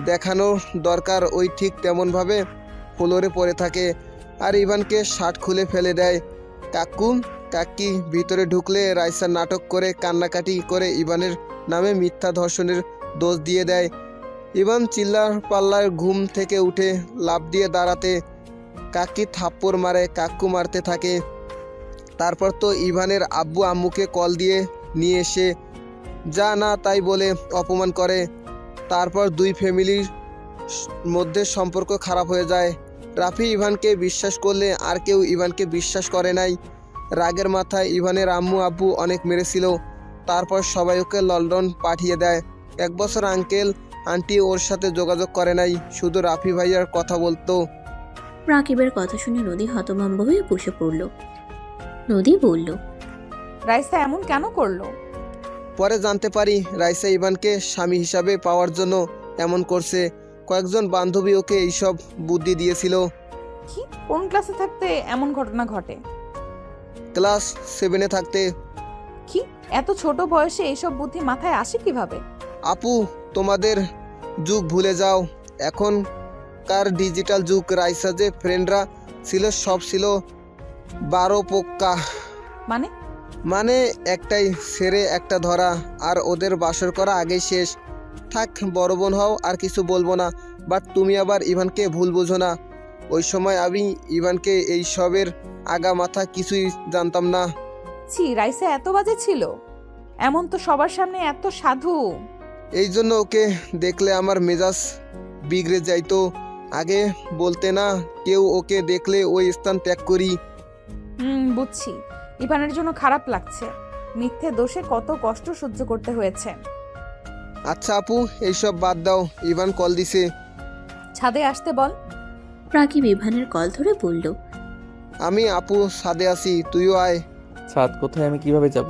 দেখানো দরকার ওই ঠিক তেমনভাবে ফ্লোরে পড়ে থাকে। আর ইভানকে শার্ট খুলে ফেলে দেয়। কাকু কাকি ভিতরে ঢুকলে রাইসা নাটক করে কান্নাকাটি করে ইভানের নামে মিথ্যা ধর্ষণের দোষ দিয়ে দেয়। ইভান চিল্লার পাল্লার ঘুম থেকে উঠে লাফ দিয়ে দাঁড়াতে কাকি থাপ্পড় মারে, কাকু মারতে থাকে। তারপর তো ইভানের আব্বু আম্মুকে কল দিয়ে নিয়ে এসে যা না তাই বলে অপমান করে। তারপর দুই ফ্যামিলির মধ্যে সম্পর্ক খারাপ হয়ে যায়। রাফি ইভানকে বিশ্বাস করলে আর কেউ ইভানকে বিশ্বাস করে নাই। রাগের মাথায় ইভানের আম্মু আব্বু অনেক মেরেছিল। তারপর সবাই ওকে লন্ডন পাঠিয়ে দেয়। 1 বছর আঙ্কেল আন্টি ওর সাথে যোগাযোগ করে নাই, শুধু রাফি ভাইয়ার কথা বলতো। রাকিবের কথা শুনে নদী হতভম্ব হয়ে বসে পড়ল। নদী বলল, রাইসা এমন কেন করলো? পরে জানতে পারি রাইসা ইভানকে স্বামী হিসাবে পাওয়ার জন্য এমন করছে। কয়েকজন বান্ধবী ওকে এইসব বুদ্ধি দিয়েছিল। কি, কোন ক্লাসে থাকতে এমন ঘটনা ঘটে? ক্লাস 7-এ থাকতে। কি, এত ছোট বয়সে এইসব বুদ্ধি মাথায় আসে কিভাবে? আপু, তোমাদের যুগ ভুলে যাও, এখনকার ডিজিটাল যুগ। রাইসা যে ফ্রেন্ডরা ছিল সব ছিল 12 পোক্কা। মানে একটাই ছেড়ে একটা ধরা, আর ওদের বাসর করা আগেই শেষ। থাক, বড় বোন হও, আর কিছু বলবো না। বাট তুমি আবার ইভানকে ভুল বোঝো না। ওই সময় আমি ইভানকে এই সবের আগা মাথা কিছুই জানতাম না। ছি, রাইসা এত বাজে ছিল? এমন তো সবার সামনে এত সাধু। এই জন্য ওকে দেখলে আমার মেজাজ বিগড়ে যাইতো। আগে বলতে না, কেউ ওকে দেখলে ওই স্থান ত্যাগ করি। বুঝছি, ইভানের জন্য খারাপ লাগছে। মিথ্যে দোষে কত কষ্ট সহ্য করতে হয়েছে। আচ্ছা আপু, এইসব বাদ দাও, ইভান কল দিছে। ছাদে আসতে বল। রাকিব ইভানের কল ধরে বলল, আমি আপু ছাদে আছি, তুইও আয়। ছাদ কোথায়, আমি কিভাবে যাব?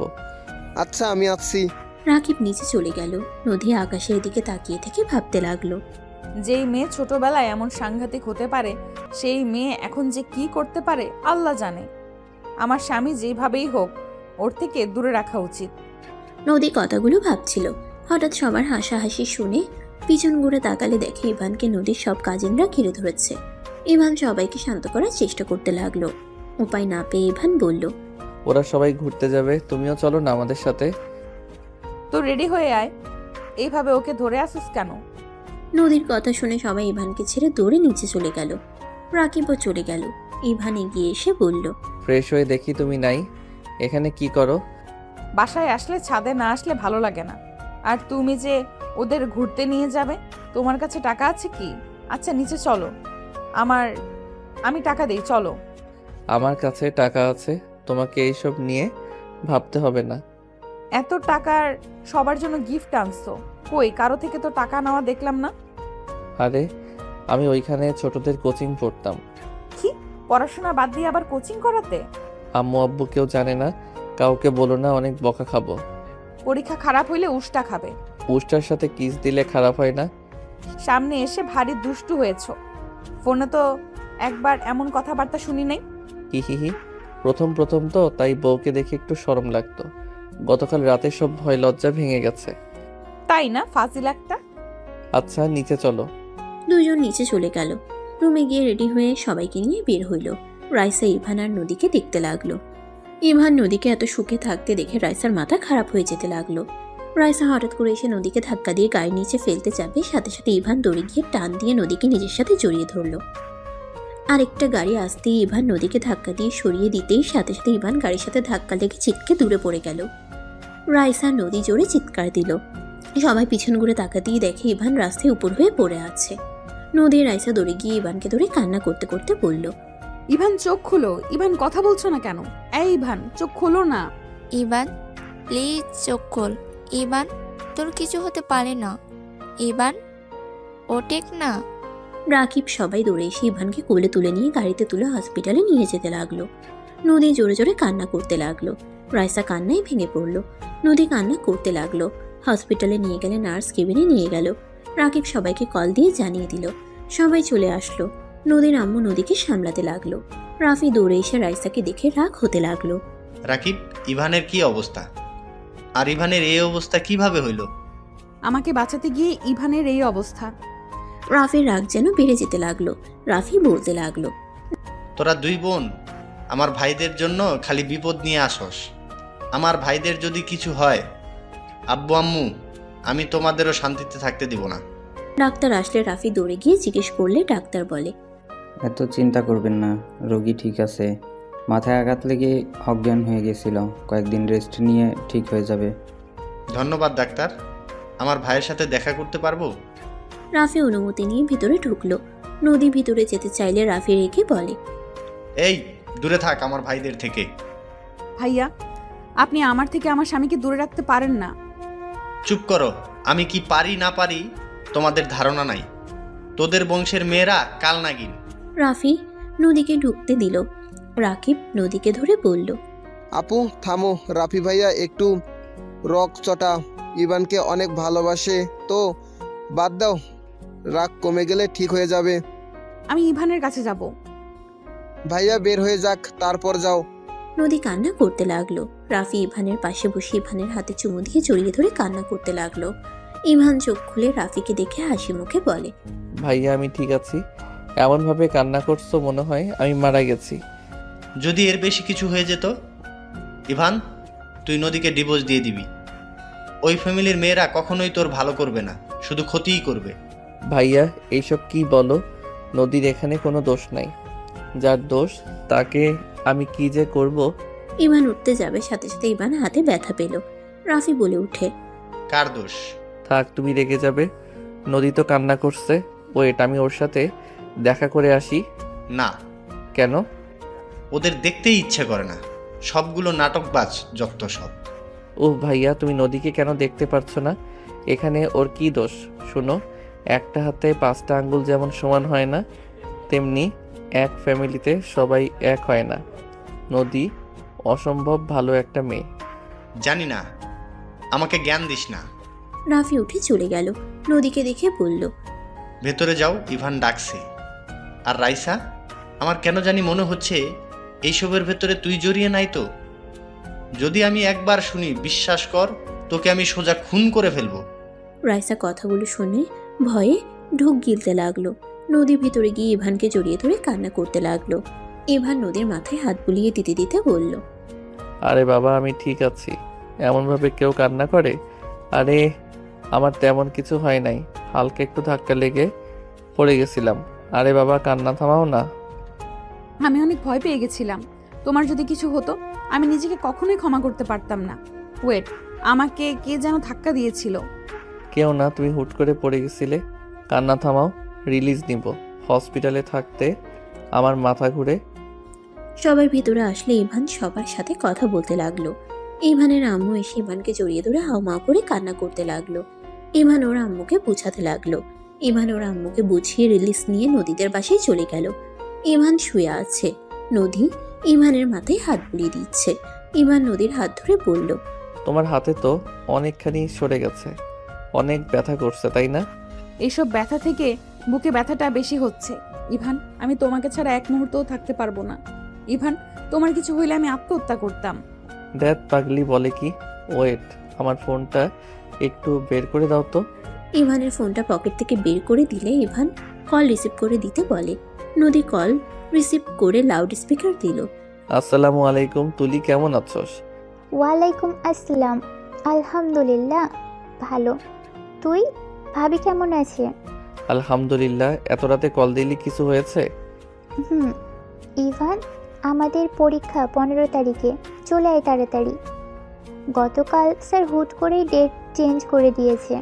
আচ্ছা, আমি আসছি। রাকিব নিচে চলে গেল। নদী আকাশের দিকে তাকিয়ে থেকে ভাবতে লাগলো, যেই মেয়ে ছোটবেলায় এমন সাংঘাতিক হতে পারে, সেই মেয়ে এখন যে কি করতে পারে আল্লাহ জানে। আমার স্বামী যেভাবেই হোক ওর থেকে দূরে রাখা উচিত। নদী কথাগুলো ভাবছিল। হঠাৎ সবার হাসাহাসি শুনে পিছন ঘুরে তাকালে দেখে ইভানকে নদীর সব কাজিনরা ঘিরে ধরেছে। ইভান সবাইকে শান্ত করার চেষ্টা করতে লাগলো। উপায় না পেয়ে ইভান বলল, ওরা সবাই ঘুরতে যাবে, তুমিও চলো না আমাদের সাথে। তো রেডি হয়ে আয়, এইভাবে ওকে ধরে আসিস কেন? নদীর কথা শুনে সবাই ইভানকে ছেড়ে দৌড়ে নিচে চলে গেল। রাকিবও চলে গেল। ইভান এগিয়ে এসে বলল, ফ্রেশ হয়ে দেখি তুমি নাই, এখানে কি করো? বাসায় আসলে ছাদে না আসলে ভালো লাগে না। আর তুমি যে ওদের ঘুরতে নিয়ে যাবে, তোমার কাছে টাকা আছে কি? আচ্ছা নিচে চলো, আমি টাকা দেই, চলো। আমার কাছে টাকা আছে, তোমাকে এইসব নিয়ে ভাবতে হবে না। এত টাকার সবার জন্য গিফট আনছো, কই কারো থেকে তো টাকা নেওয়া দেখলাম না। আরে আমি ওইখানে ছোটদের কোচিং পড়তাম। কি, পড়াশোনা বাদ দিয়ে আবার কোচিং করাতে? আম্মু আব্বু কেউ জানে না, কাউকে বলো না, অনেক বকা খাবো। পরীক্ষা খারাপ হইলে উষ্টা খাবে। উষ্টার সাথে কিস দিলে খারাপ হয় না? সামনে এসে ভারী দুষ্টু হয়েছো। ফোনে তো একবার এমন কথাবার্তা শুনি নাই। হি প্রথম তো, তাই বউকে দেখে একটু শরম লাগতো। গতকাল রাতে সব ভয় লজ্জা ভেঙে গেছে। তাই না, ফাজিল একটা। আচ্ছা নিচে চলো। দুজন নিচে চলে গেল। রুমে গিয়ে রেডি হয়ে সবাইকে নিয়ে বের হইল। রাইসা ইভান আর নদীকে দেখতে লাগলো। ইভান নদীকে এত সুখে থাকতে দেখে রাইসার মাথা খারাপ হয়ে যেতে লাগলো। রাইসা হঠাৎ করে এসে নদীকে ধাক্কা দিয়ে গাড়ির নিচে ফেলতে যাবে, সাথে সাথে ইভান দৌড়ে গিয়ে টান দিয়ে নদীকে নিজের সাথে জড়িয়ে ধরল। আরেকটা গাড়ি আসতেই ইভান নদীকে ধাক্কা দিয়ে সরিয়ে দিতেই সাথে সাথে ইভান গাড়ির সাথে ধাক্কা লেগে ছিটকে দূরে পড়ে গেল। রাইসা নদী জোরে চিৎকার দিল। সবাই পিছন ঘুরে তাকাতেই দেখে ইভান রাস্তায় উপর হয়ে পড়ে আছে। নদী রাইসা দৌড়ে গিয়ে ইভানকে ধরে কান্না করতে করতে বলল, ইভান চোখ খোলো। ইভান কথা বলছো না কেন? এই ইভান চোখ খোলো না। ইভান প্লিজ চোখ খোল। ইভান তোর কিছু হতে পারে না। ইভান ওটেক না। রাকিব সবাই দৌড়ে এসে ইভানকে কোলে তুলে নিয়ে গাড়িতে তুলে হসপিটালে নিয়ে যেতে লাগলো। নদী জোরে জোরে কান্না করতে লাগলো। রাইসা কান্নায় ভেঙে পড়ল। নদী কান্না করতে লাগলো। হসপিটালে নিয়ে গেলে নার্স কেবিনে নিয়ে গেল। রাকিব সবাইকে কল দিয়ে জানিয়ে দিল। সবাই চলে আসলো। নদীর আম্মু নদীকে সামলাতে লাগলো। রাফি দৌড়ে এসে রাইসাকে দেখে রাগ হতে লাগলো। রাকিব, ইভানের কি অবস্থা? আর ইভানের এই অবস্থা কিভাবে হইল? আমাকে বাঁচাতে গিয়ে ইভানের এই অবস্থা। রাফির রাগ যেন বেড়ে যেতে লাগলো। রাফি বলতে লাগলো, তোরা দুই বোন আমার ভাইদের জন্য খালি বিপদ নিয়ে আসস। আমার ভাইদের যদি কিছু হয়, আব্বু আম্মু, আমি তোমাদেরও শান্তিতে থাকতে দিব না। ডাক্তার আসলে রাফি দৌড়ে গিয়ে জিজ্ঞেস করলে ডাক্তার বলে, এত চিন্তা করবেন না, রোগী ঠিক আছে। মাথায় আঘাত লেগে অজ্ঞান হয়ে গেছিল, কয়েকদিন রেস্ট নিয়ে ঠিক হয়ে যাবে। ধন্যবাদ ডাক্তার। আমার ভাইয়ের সাথে দেখা করতে পারবো? রাফি অনুমতি নিয়ে ভিতরে ঢুকলো। নদী ভিতরে যেতে চাইলে রাফি রেখে বলে, এই দূরে থাক আমার ভাইদের থেকে। ভাইয়া, আপনি আমার থেকে আমার স্বামীকে দূরে রাখতে পারেন না। চুপ করো। আমি কি পারি না পারি তোমাদের ধারণা নাই। তোদের বংশের মেয়েরা কাল নাগিন। রাফি নদীকে ঢুকতে দিল। রাকিব নদীকে ধরে বলল, আপু থামো, রাফি ভাইয়া একটু রক চটা, ইভানকে অনেক ভালোবাসে তো, বাদ দাও, রাগ কমে গেলে ঠিক হয়ে যাবে। আমি ইভানের কাছে যাব। ভাইয়া বের হয়ে যাক, তারপর যাও। নদী কান্না করতে লাগলো। রাফি ইভানের পাশে বসে ইভানের হাতে চুমু দিয়ে জড়িয়ে ধরে কান্না করতে লাগলো। ইভান চোখ খুলে রাফিকে দেখে হাসি মুখে বলে, ভাইয়া আমি ঠিক আছি। এমনভাবে কান্না করছো মনে হয় আমি মারা গেছি। যদি এর বেশি কিছু হয়ে যেত, ইভান তুই নদীকে ডিভোর্স দিয়ে দিবি। ওই ফ্যামিলির মেয়েরা কখনোই তোর ভালো করবে না, শুধু ক্ষতিই করবে। ভাইয়া এইসব কি বলো? নদীর এখানে কোনো দোষ নাই। যার দোষ তাকে আমি কি যে করব। ইভান উঠতে যাবে, সাথে সাথে ইভান হাতে ব্যথা পেল। রাফি বলে উঠে, কার দোষ? থাক, তুমি রেগে যাবে। নদী তো কান্না করছে, ওয়েট আমি ওর সাথে দেখা করে আসি। না। কেন? ওদের দেখতেই ইচ্ছে করে না, সবগুলো নাটকবাজ যত সব। ও ভাইয়া, তুমি নদীকে কেন দেখতে পারছো না? এখানে ওর কি দোষ? শোনো, একটা হাতে 5টা আঙ্গুল যেমন সমান হয় না, তেমনি এক ফ্যামিলিতে সবাই এক হয় না। নদী অসম্ভব ভালো একটা মেয়ে। জানি না, আমাকে জ্ঞান দিস না। রাফি উঠে চলে গেল। নদীকে দেখে বলল, ভেতরে যাও, ইভান ডাকছে। আর রাইসা, আমার কেন জানি মনে হচ্ছে এইসবের ভেতরে তুই জড়িয়ে নাই তো। যদি আমি একবার শুনি, বিশ্বাস কর, তোকে আমি সোজা খুন করে ফেলবো। রাইসা কথাগুলো শুনে ভয়ে ঢোক গিলতে লাগলো। নদী ভিতরে গিয়ে ইভানকে জড়িয়ে ধরে কান্না করতে লাগলো। ইভান নদীর মাথায় হাত বুলিয়ে দিতে দিতে বলল, আরে বাবা আমি ঠিক আছি। এমনভাবে কেউ কান্না করে? আরে আমার তেমন কিছু হয় নাই, হালকা একটু ধাক্কা লেগে পড়ে গেছিলাম। আরে বাবা কান্না থামাও না। আমি অনেক ভয় পেয়ে গেছিলাম। তোমার যদি কিছু হতো আমি নিজেকে কখনোই ক্ষমা করতে পারতাম না। ওয়েট, আমাকে কে যেন ধাক্কা দিয়েছিল। কেউ না, তুমি হুট করে পড়ে গেছিলে। কান্না থামাও, রিলিজ নিব। হসপিটালে থাকতে আমার মাথা ঘুরে। সবাই ভিতরে আসলে ইভান সবার সাথে কথা বলতে লাগলো। ইভানের আম্মু এসে ইভানকে জড়িয়ে ধরে হাউমাউ করে কান্না করতে লাগলো। ইভান ওর আম্মুকে বুঝাতে লাগলো। ইভান ওর আম্মুকে বুঝিয়ে রিলিজ নিয়ে নদীদের বাসায় চলে গেল। ইভান শুয়ে আছে। নদী ইভানের মাথায় হাত বুলিয়ে দিচ্ছে। ইভান নদীর হাত ধরে বলল, তোমার হাতে তো অনেকখানি সরে গেছে, অনেক ব্যথা করছে তাই না? এইসব ব্যথা থেকে বুকে ব্যথাটা বেশি হচ্ছে। ইভান, আমি তোমাকে ছাড়া এক মুহূর্তও থাকতে পারবো না। ইভান, তোমার কিছু হইলে আমি আত্মহত্যা করতাম। দ্যাট পাগলি বলে কি? ওয়েট, আমার ফোনটা একটু বের করে দাও তো। ইভানের ফোনটা পকেট থেকে বের করে দিলে ইভান কল রিসিভ করে দিতে বলে। নদী কল রিসিভ করে লাউড স্পিকার দিল। আসসালামু আলাইকুম তুলি, কেমন আছোস? ওয়ালাইকুম আসসালাম। আলহামদুলিল্লাহ ভালো। তুই? ভাবি কেমন আছে? আলহামদুলিল্লাহ। এত রাতে কল দিলি, কিছু হয়েছে? হুম। ইভান, আমাদের পরীক্ষা 15 তারিখে, চলে আয় তাড়াতাড়ি। গতকাল স্যার হুট করেই ডেট চেঞ্জ করে দিয়েছে।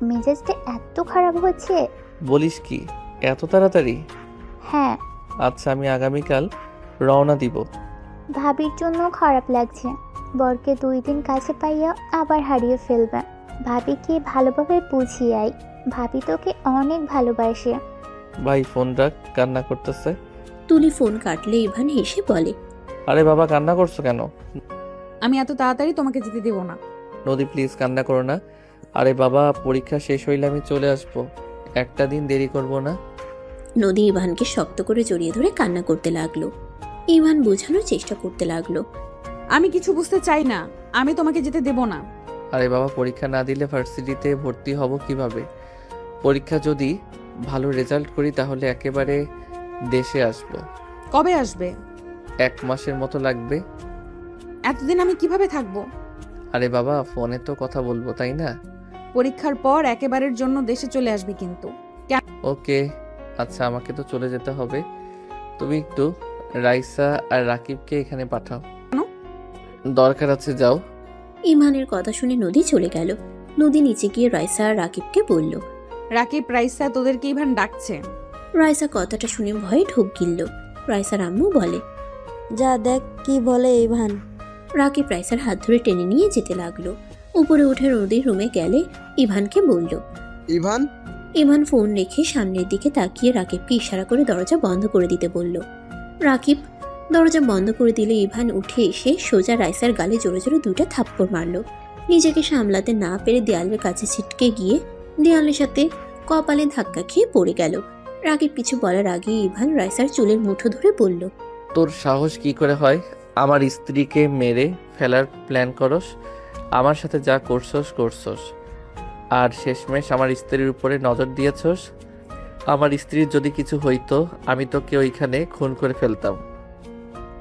মেজাজটা এত খারাপ হচ্ছে। বলিস কি, এত তাড়াতাড়ি? হ্যাঁ। আচ্ছা, আমি আগামীকাল রওনা দিব। ভাবির জন্য খারাপ লাগছে। বরকে 2 দিন কাছে পাইয়া আবার হারিয়ে ফেলবে। ভাবিকে ভালোভাবে বুঝিয়ে আয়। ভাবি তোকে অনেক ভালোবাসে। ভাই ফোন রাখ, কান্না করতেছে। তুলি ফোন কাটলে ইভান হেসে বলে, আরে বাবা, কান্না করছো কেন? আমি এত তাড়াতাড়ি তোমাকে যেতে দেবো না। নদী প্লিজ কান্না করো না। আরে বাবা, পরীক্ষা শেষ হইলে আমি চলে আসবো, একটা দিন দেরি করব না। নদী ইভানকে শক্ত করে জড়িয়ে ধরে কান্না করতে লাগলো। ইভান বোঝানোর চেষ্টা করতে লাগলো, আমি কিছু বুঝতে চাই না, আমি তোমাকে যেতে দেবো না। আরে বাবা, পরীক্ষা না দিলে ভার্সিটিতে ভর্তি হব কিভাবে? পরীক্ষা যদি ভালো রেজাল্ট করি তাহলে একেবারে দেশে আসব। কবে আসবে? 1 মাসের মতো লাগবে। এতদিন আমি কিভাবে থাকবো? আরে বাবা, ফোনে তো কথা বলবো, তাই না? পরীক্ষার পর একেবারের জন্য দেশে চলে আসবে কিন্তু। ওকে, আচ্ছা, আমাকে তো চলে যেতে হবে। তুমি একটু রাইসা আর রাকিবকে এখানে পাঠাও। দরকার আছে, যাও। ইভানের কথা শুনে নদী চলে গেল। নদী নিচে গিয়ে রাইসা আর রাকিবকে বলল। রাকিব, রাইসা তোদেরকে ইভান ডাকছে। রাইসা কথাটা শুনে ভয়ে ঢোক গিলল। রাইসার আম্মু বলে, যা দেখ কি বলে ইভান। রাকিব রাইসার হাত ধরে টেনে নিয়ে যেতে লাগলো। উপরে উঠে নদীর রুমে গেলে ইভানকে বলল। ইভান, ইভান ফোন রেখে সামনের দিকে তাকিয়ে রাকিবকে ইশারা করে দরজা বন্ধ করে দিতে বলল। রাকিব দরজা বন্ধ করে দিলে ইভান উঠে এসে সোজা রাইসার গালে জোরে জোরে 2টা থাপ্পড় মারল। নিজেকে সামলাতে না পেরে দেয়ালের কাছে ছিটকে গিয়ে দেয়ালের সাথে কপালে ধাক্কা খেয়ে পড়ে গেল। রাকিব কিছু বলার আগে ইভান রাইসার চুলের মুঠো ধরে বলল, তোর সাহস কি করে হয় আমার স্ত্রীকে মেরে ফেলার প্ল্যান করস? আমার সাথে যা করছস, আর শেষমেশ আমার স্ত্রীর উপরে নজর দিয়েছস। আমার স্ত্রীর যদি কিছু হইতো আমি তোকে ওইখানে খুন করে ফেলতাম।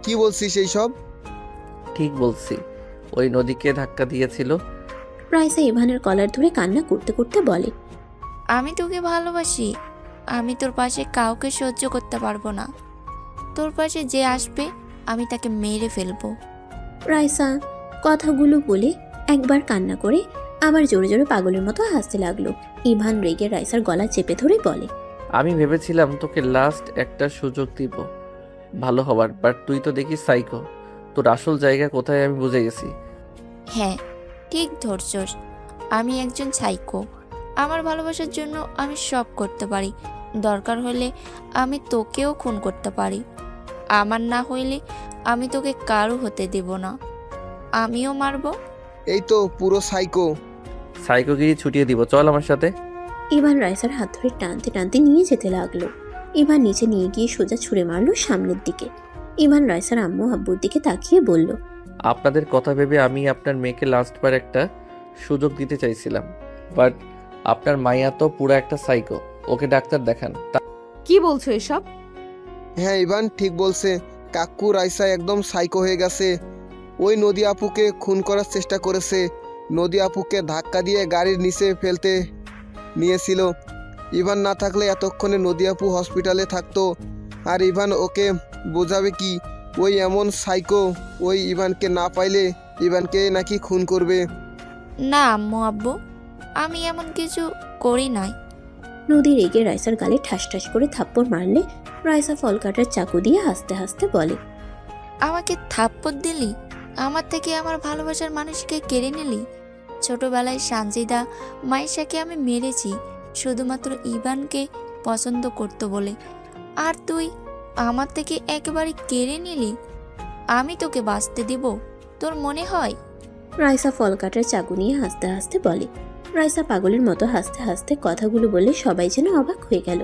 কি বলছিস এইসব? ঠিক বলছি, ওই নদীকে ধাক্কা দিয়েছিল। রাইসা ইভানের কলার ধরে কান্না করতে করতে বলে, আমি তোকে ভালোবাসি। আমি তোর পাশে কাউকে সহ্য করতে পারবো না। তোর পাশে যে আসবে আমি তাকে মেরে ফেলবো। রাইসা কথাগুলো বলে একবার কান্না করে আবার জোরে জোরে পাগলের মতো হাসতে লাগলো। ইভান রেগে রাইসার গলা চেপে ধরে বলে, আমি ভেবেছিলাম তোকে লাস্ট একটা সুযোগ দিব ভালো হবার, বাট তুই তো দেখি সাইকো। তোর আসল জায়গা কোথায় আমি বুঝে গেছি। হ্যাঁ, ঠিক ধরছস, আমি একজন সাইকো। আমার ভালোবাসার জন্য আমি সব করতে পারি। দরকার হলে আমি তোকেও খুন করতে পারি। আমার না হইলে আমি তোকে কারো হতে দেব না, আমিও মারবো। এই তো পুরো সাইকো। সাইকোগিরি ছুটিয়ে দিব, চল আমার সাথে। ইভান রাইসার হাত ধরে টানতে টানতে নিয়ে যেতে লাগলো। ইভান নিচে নিয়ে গিয়ে সোজা ছুঁড়ে মারলো সামনের দিকে। ইভান রাইসার আম্মু আব্বুর দিকে তাকিয়ে বলল, আপনাদের কথা ভেবে আমি আপনার মেয়েকে লাস্টবার একটা সুযোগ দিতে চাইছিলাম, বাট আপনার মাইয়া তো পুরো একটা সাইকো। ওকে ডাক্তার দেখান। কি বলছো এসব? হ্যাঁ ইভান ঠিক বলছে। কাকু রাইসা একদম সাইকো হয়ে গেছে। ওই নদী আপুকে খুন করার চেষ্টা করেছে। নদী আপুকে ধাক্কা দিয়ে গাড়ির নিচে ফেলতে নিয়েছিল। ইভান না থাকলে এতক্ষণে নদী আপু হসপিটালে থাকতো। আর ইভান ওকে বোঝাবে কি? ওই এমন সাইকো, ওই ইভানকে না পাইলে ইভানকে নাকি খুন করবে। না আম্মু আব্বু, আমি এমন কিছু করি নাই। নদী রেগে রাইসার গালে ঠাস ঠাস করে থাপ্পড় মারলে রাইসা ফল কাটার চাকু দিয়ে হাসতে হাসতে বলে, আমাকে থাপ্পড় দিলি? আমার থেকে আমার ভালোবাসার মানুষকে কেড়ে নিলি? ছোটবেলায় সানজিদা মাইশাকে আমি মেরেছি শুধুমাত্র ইভানকে পছন্দ করতো বলে, আর তুই আমার থেকে একেবারে কেড়ে নিলি। আমি তোকে বাঁচতে দিব তোর মনে হয়? রাইসা ফল কাটার চাকু নিয়ে হাসতে হাসতে বলে। রাইসা পাগলের মতো হাসতে হাসতে কথাগুলো বলে সবাই যেন অবাক হয়ে গেল।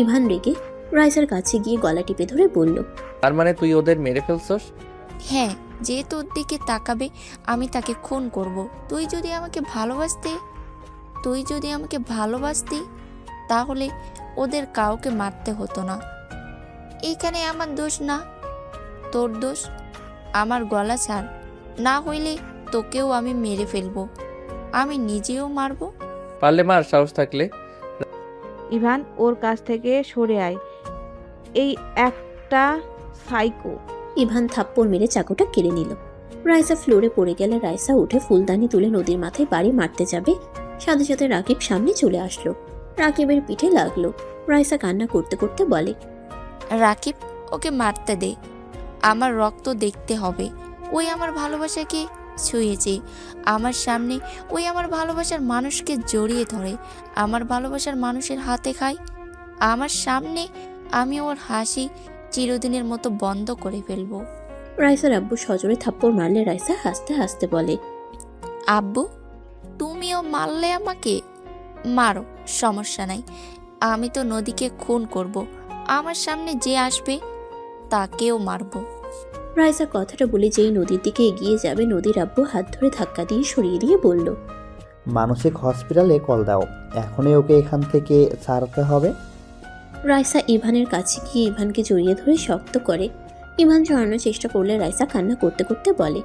ইভান রেগে রাইসার কাছে গিয়ে গলা টিপে ধরে বলল, তার মানে তুই ওদের মেরে ফেলছস? হ্যাঁ, যে তোর দিকে তাকাবে আমি তাকে খুন করব। তুই যদি আমাকে ভালোবাসতি তাহলে ওদের কাউকে মারতে হতো না। এখানে আমার দোষ না, তোর দোষ। আমার গলা ছাড়, না হইলে তোকেও আমি মেরে ফেলবো। আমি নিজেও মারবো। পারলে মার, সাহস থাকলে। ইভান ওর কাছ থেকে সরে আয়, এই একটা সাইকো। ইভান থাপ্পড় মেরে চাকুটা কেড়ে নিল। রাইসা ফ্লোরে পড়ে গেলে রাইসা উঠে ফুলদানি তুলে নদীর মাথায় বাড়ি মারতে যাবে, সাথে সাথে রাকিব সামনে চলে আসলো। রাকিবের পিঠে লাগলো। রাইসা কান্না করতে করতে বলে, রাকিব, ওকে মারতে দে, আমার রক্ত দেখতে হবে। ওই আমার ভালোবাসাকে ছুঁয়েছে আমার সামনে, ওই আমার ভালোবাসার মানুষকে জড়িয়ে ধরে, আমার ভালোবাসার মানুষের হাতে খায় আমার সামনে। আমি ওর হাসি চিরদিনের মতো বন্ধ করে ফেলবো। রাইসার আব্বু সজোরে থাপ্পড় মারলে রাইসা হাসতে হাসতে বলে, আব্বু, তুমিও মারলে আমাকে? মারো, সমস্যা নাই। আমি তো নদীকে খুন করব, আমার সামনে যে আসবে তাকেও মারবো। রাইসা কথাটা বলে যেই নদীর দিকে এগিয়ে যাবে, নদীর আব্বু হাত ধরে ধাক্কা দিয়ে সরিয়ে দিয়ে বলল, মানসিক হসপিটালে কল দাও, এখনই ওকে এখান থেকে ছাড়তে হবে। রাইসা ইভানের কাছে গিয়ে ইভানকে জড়িয়ে ধরে শক্ত করে। ইভান জড়ানোর চেষ্টা করলে রাইসা কান্না করতে করতে বলে,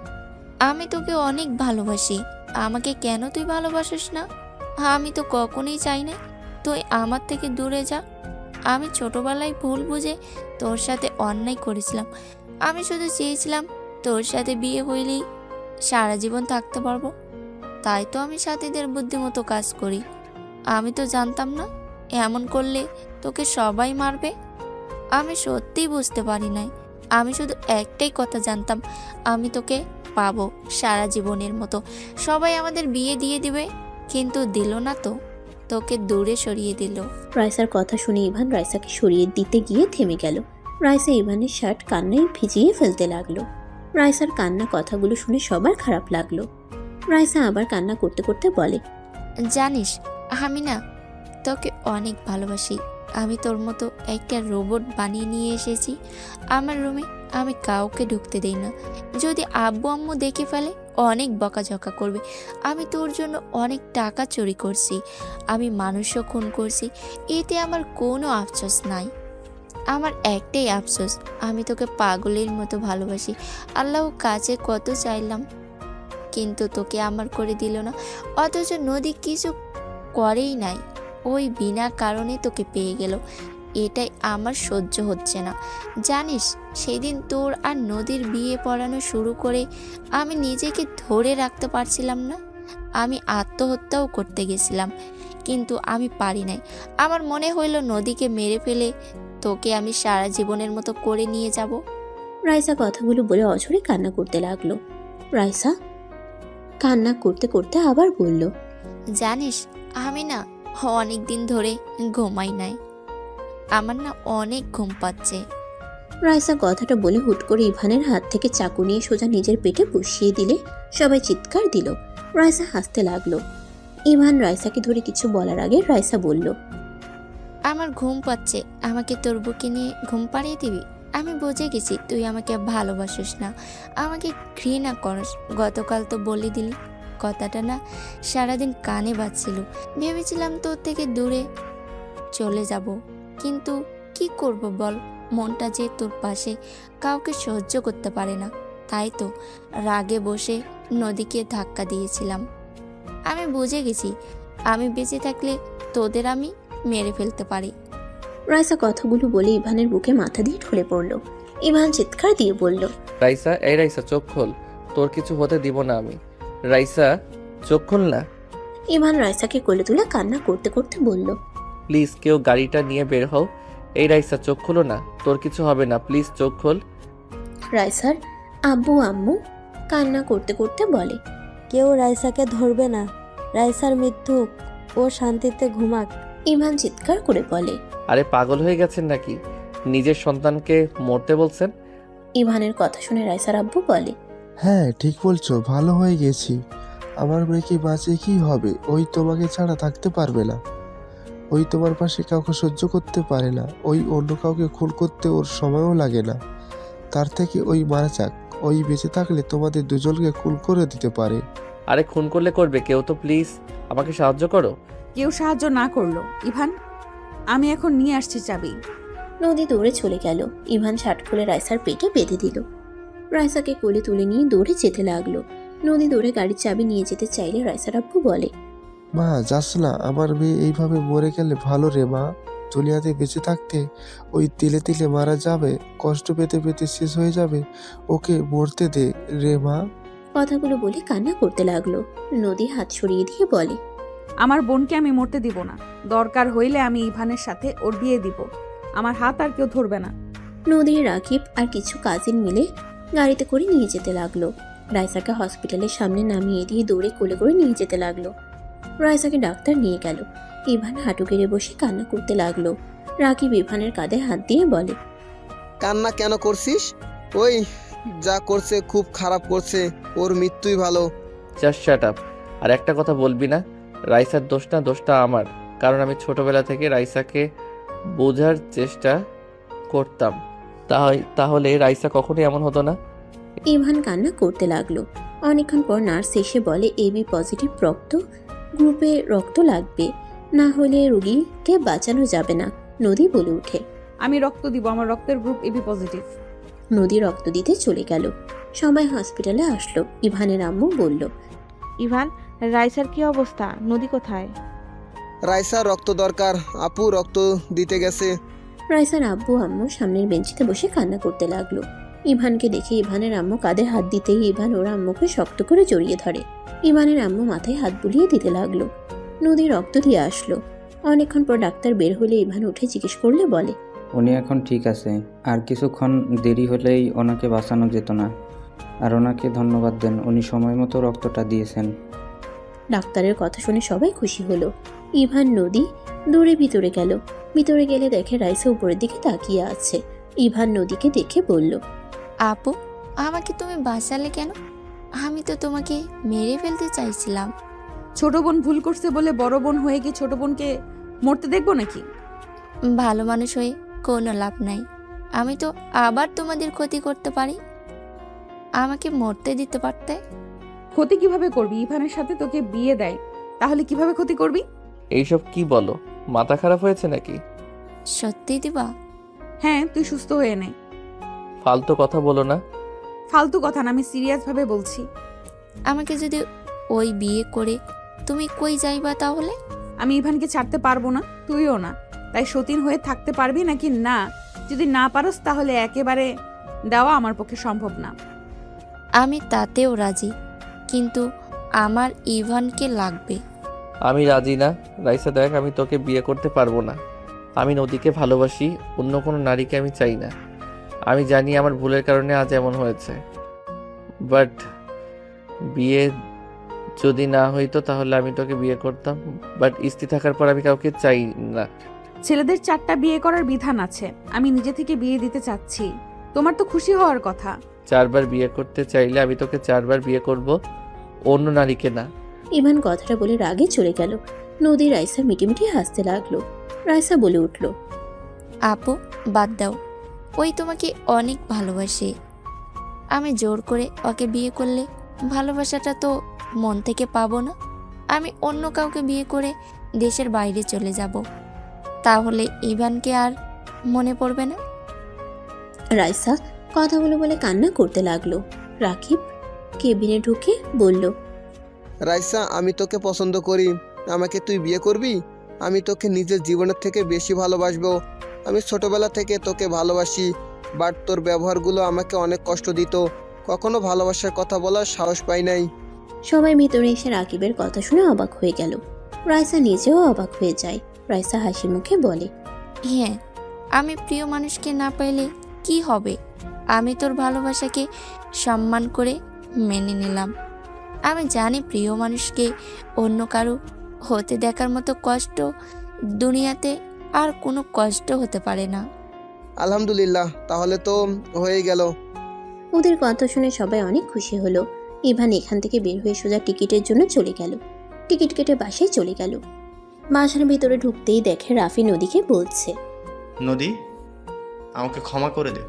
আমি তোকে অনেক ভালোবাসি, আমাকে কেন তুই ভালোবাসিস না? আমি তো কখনোই চাই না তুই আমার থেকে দূরে যা। আমি ছোটবেলায় ভুল বুঝে তোর সাথে অন্যায় করেছিলাম। আমি শুধু চেয়েছিলাম তোর সাথে বিয়ে হইলেই সারা জীবন থাকতে পারবো, তাই তো আমি সাথীদের বুদ্ধিমতো কাজ করি। আমি তো জানতাম না এমন করলে তোকে সবাই মারবে। আমি সত্যিই বুঝতে পারি নাই। আমি শুধু একটাই কথা জানতাম, আমি তোকে পাবো সারা জীবনের মতো। সবাই আমাদের বিয়ে দিয়ে দিবে, কিন্তু দিল না তো, তোকে দূরে সরিয়ে দিল। রাইসার কথা শুনে ইভান রাইসাকে সরিয়ে দিতে গিয়ে থেমে গেল। রাইসা ইভানের শার্ট কান্নায় ভিজিয়ে ফেলতে লাগলো। রাইসার কান্না কথাগুলো শুনে সবার খারাপ লাগলো। রাইসা আবার কান্না করতে করতে বলে, জানিস, আমি না তোকে অনেক ভালোবাসি। আমি তোর মতো একটা রোবট বানিয়ে নিয়ে এসেছি আমার রুমে। আমি কাউকে ঢুকতে দেই না। যদি আব্বু আম্মু দেখে ফেলে অনেক বকাঝকা করবে। আমি তোর জন্য অনেক টাকা চুরি করছি, আমি মানুষও খুন করছি, এতে আমার কোনো আফসোস নাই। আমার একটাই আফসোস, আমি তোকে পাগলের মতো ভালোবাসি। আল্লাহ কাছে কত চাইলাম, কিন্তু তোকে আমার করে দিল না। অথচ নদী কিছু করেই নাই, ওই বিনা কারণে তোকে পেয়ে গেল। এটাই আমার সহ্য হচ্ছে না। জানিস, সেদিন তোর আর নদীর বিয়ে পড়ানো শুরু করে আমি নিজেকে ধরে রাখতে পারছিলাম না। আমি আত্মহত্যাও করতে গেছিলাম, কিন্তু আমি পারি নাই। আমার মনে হইল নদীকে মেরে ফেলে তোকে আমি সারা জীবনের মতো করে নিয়ে যাব। রাইসা কথাগুলো বলে অঝরে কান্না করতে লাগলো। রাইসা কান্না করতে করতে আবার বলল, জানিস, আমি না অনেক দিন ধরে ঘুমাই নাই, আমার না অনেক ঘুম পাচ্ছে। রাইসা কথাটা বলে হুট করে ইভানের হাত থেকে চাকু নিয়ে সোজা নিজের পেটে বসিয়ে দিলে সবাই চিৎকার দিল। রাইসা হাসতে লাগলো। ইভান রাইসাকে ধরে কিছু বলার আগে রাইসা বলল, আমার ঘুম পাচ্ছে, আমাকে তোর বুকে নিয়ে ঘুম পাড়িয়ে দিবি? আমি বুঝে গেছি তুই আমাকে ভালোবাসিস না, আমাকে ঘৃণা করস। গতকাল তো বলে দিলি, কথাটা না সারাদিন কানে বাজছিল। ভেবেছিলাম তোর থেকে দূরে চলে যাব, কিন্তু কি করব বল, মনটা যে তোর পাশে কাউকে সহ্য করতে পারে না। তাই তো রাগে বসে নদীকে ধাক্কা দিয়েছিলাম। আমি বুঝে গেছি আমি বেঁচে থাকলে তোদের আমি মেরে ফেলতে পারি। রাইসা কথাগুলো বলে ইভানের বুকে মাথা দিয়ে ঢলে পড়ল। ইভান চিৎকার দিয়ে বলল, রাইসা, এই রাইসা, চোখ খোল, তোর কিছু হতে দিব না আমি। রাইসা, চোখ খোল না। ইভান রাইসাকে কোলে তুলে কান্না করতে করতে বলল, প্লিজ কেউ গাড়িটা নিয়ে বের হও। এই রাইসা, চোখ খোলো না, তোর কিছু হবে না, প্লিজ চোখ খোল। রাইসার আব্বু আম্মু কান্না করতে করতে বলে, কেউ রাইসাকে ধরবে না, রাইসার মৃত্যু, ও শান্তিতে ঘুমাক। ইভান চিৎকার করে বলে, আরে পাগল হয়ে গেছেন নাকি? নিজের সন্তানকে মরতে বলছেন? ইভানের কথা শুনে রাইসার আব্বু বলে, হ্যাঁ ঠিক বলছো, ভালো হয়ে গেছি। আমার মেয়েকে বাঁচিয়ে কি হবে? ওই তোমাকে ছাড়া থাকতে পারবে না, ওই তোমার পাশে কাউকে সহ্য করতে পারে না, ওই অন্য কাউকে খুন করতে ওর সময়ও লাগে না। তার থেকে ওই মারা যাক, ওই বেঁচে থাকলে তোমাদের দুজনকে খুন করে দিতে পারে। আরে খুন করলে করবে, কেউ তো প্লিজ আমাকে সাহায্য করো। কেউ সাহায্য না করলো। ইভান, আমি এখন নিয়ে আসছি চাবি। নদী দৌড়ে চলে গেল। ইভান শার্ট খুলে রাইসার পেটে বেঁধে দিল। রাইসাকে কোলে তুলে নিয়ে দৌড়ে যেতে লাগলো। নদী দৌড়ে গাড়ির চাবি নিয়ে যেতে চাইলে রাইসার আব্বু বলে, মা যাস না, আমার মেয়ে এইভাবে মরে গেলে ভালো রে মা। দুনিয়াতে বেঁচে থাকতে ওই তিলে তিলে মারা যাবে, কষ্ট পেতে পেতে শেষ হয়ে যাবে, ওকে মরতে দে রে মা। কথাগুলো বলে কান্না করতে লাগলো। নদী হাত সরিয়ে দিয়ে বলে, আমার বোনকে আমি মরতে দিব না। দরকার হইলে আমি ইভানের সাথে ওর বিয়ে দিব। আমার হাত আর কেউ ধরবে না। নদীর রাকিব আর কিছু কাজিন মিলে গাড়িতে করে নিয়ে যেতে লাগলো। রাইসাকে হসপিটালের সামনে নামিয়ে দিয়ে দৌড়ে কোলে করে নিয়ে যেতে লাগলো। রাইসাকে ডাক্তার নিয়ে গেল। ইভান হাঁটু গেড়ে বসে কান্না করতে লাগলো। রাকিব ইভানের কাঁধে হাত দিয়ে বলে, কান্না কেন করছিস? ওই যা করছে খুব খারাপ করছে, ওর মৃত্যুই ভালো। Just shut up. আর একটা কথা বলবি না, রাইসার দোষ না, দোষটা আমার। কারণ আমি ছোটবেলা থেকে রাইসাকে বোঝার চেষ্টা করতাম, তাহলে রাইসা কখনোই এমন হতো না। ইভান কান্না করতে লাগলো। অনেকক্ষণ পর নার্স এসে বলে, এবি পজিটিভ রক্ত গ্রুপে রক্ত লাগবে, না হলে রোগীকে বাঁচানো যাবে না। নদী বলে উঠে, আমি রক্ত দিব, আমার রক্তের গ্রুপ এবি পজিটিভ। নদী রক্ত দিতে চলে গেল। সবাই হসপিটালে আসলো। ইভানের আম্মু বলল, ইভান, রাইসার কি অবস্থা? নদী কোথায়? রাইসা রক্ত দরকার, আপু রক্ত দিতে গেছে। রাইসার আব্বু আম্মু সামনের বেঞ্চিতে বসে কান্না করতে লাগলো। ইভানকে দেখে ইভানের আম্মু কাঁধে হাত দিতেই ইভান ওর আম্মুকে শক্ত করে জড়িয়ে ধরে। ইভানের আম্মু মাথায় হাত বুলিয়ে দিতে লাগলো। নদী রক্ত দিয়ে আসলো। অনেকক্ষণ পর ডাক্তার বের হলে ইভান উঠে জিজ্ঞেস করলে বলে, উনি এখন ঠিক আছে, আর কিছুক্ষণ দেরি হলেই ওনাকে বাঁচানো যেত না। আর ওনাকে ধন্যবাদ দেন, উনি সময় মতো রক্তটা দিয়েছেন। ডাক্তারের কথা শুনে সবাই খুশি হলো। ইভান নদী দৌড়ে ভিতরে গেল। ভিতরে গেলে দেখে রাইসা উপরের দিকে তাকিয়ে আছে। ইভান নদীকে দেখে বলল, আপু, আমাকে তুমি বাঁচালে কেন? আমি তো তোমাকে মেরে ফেলতে চাইছিলাম। ছোট বোন ভুল করছে বলে বড় বোন হয়ে গিয়ে ছোট বোনকে মরতে দেখবো নাকি? ভালো মানুষ হয়ে কোনো লাভ নাই। আমি তো আবার তোমাদের ক্ষতি করতে পারি। আমাকে মরতে দিতে পারতে। ক্ষতি কিভাবে করবি? ইভানের সাথে তোকে বিয়ে দেয়, তাহলে কিভাবে ক্ষতি করবি? এইসব কি বলো? মাথা খারাপ হয়েছে নাকি? সত্যি দিবা? হ্যাঁ, তুই সুস্থ হয়ে নে। ফালতু কথা বলো না। ফালতু কথা না, আমি সিরিয়াস ভাবে বলছি। আমাকে যদি ওই বিয়ে করে তুমি কই যাইবা তাহলে? আমি ইভানকে ছাড়তে পারবো না, তুইও না। তাই সতীন হয়ে থাকতে পারবি নাকি না? যদি না পারস তাহলে একেবারে দেওয়া আমার পক্ষে সম্ভব না। আমি তাতেও রাজি, কিন্তু আমার ইভানকে লাগবে। আমি রাজি না। রাইসা দেখ, আমি তোকে বিয়ে করতে পারবো না। আমি নদীকে ভালোবাসি, অন্য কোনো নারীকে আমি চাই না। আমি জানি আমার ভুলের কারণে আজ এমন হয়েছে, বাট বিয়ে যদি না হইতো তাহলে আমি তোকে বিয়ে করতাম। বাট স্ত্রী থাকার পর আমি কাউকে চাই না। ছেলেদের 4টা বিয়ে করার বিধান আছে, আমি নিজে থেকে বিয়ে দিতে চাচ্ছি। তোমার তো খুশি হওয়ার কথা। 4বার বিয়ে করতে চাইলে আমি তোকে 4বার বিয়ে করব, অন্য নারীকে না। ইভান কথাটা বলে রাগে চলে গেল। নদী রাইসা মিটিমিটি হাসতে লাগলো। রাইসা বলে উঠল, আপু, বাদ দাও। ওই তোমাকে অনেক ভালোবাসে। আমি জোর করে ওকে বিয়ে করলে ভালোবাসাটা তো মন থেকে পাবো না। আমি অন্য কাউকে বিয়ে করে দেশের বাইরে চলে যাব, তাহলে ইভানকে আর মনে পড়বে না। রাইসা কথাগুলো বলে কান্না করতে লাগলো। রাকিব কেবিনে ঢুকে বলল, রাইসা, আমি তোকে পছন্দ করি, আমাকে তুই বিয়ে করবি? আমি তোকে নিজের জীবনের থেকে বেশি ভালোবাসবো। আমি ছোটবেলা থেকে তোকে ভালোবাসি, বাট তোর ব্যবহারগুলো আমাকে অনেক কষ্ট দিত। কখনো ভালোবাসার কথা বলার সাহস পাই নাই। সবাই ভিতরে এসে রাকিবের কথা শুনে অবাক হয়ে গেল। রাইসা নিজেও অবাক হয়ে যায়। রাইসা হাসি মুখে বলে, হ্যাঁ, আমি প্রিয় মানুষকে না পাইলে কি হবে? আমি তোর ভালোবাসাকে সম্মান করে মেনে নিলাম। আমি জানি প্রিয় মানুষকে অন্য কারো হতে দেখার মতো কষ্ট দুনিয়াতে আর কোনো কষ্ট হতে পারে না। আলহামদুলিল্লাহ, তাহলে তো হয়ে গেল। ওদের কথা শুনে সবাই অনেক খুশি হলো। ইভান এখান থেকে বের হয়ে সোজা টিকিটের জন্য চলে গেল। টিকিট কেটে বাসায় চলে গেল। বাসার ভিতরে ঢুকতেই দেখে রাফি নদীকে বলছে, নদী, আমাকে ক্ষমা করে দে।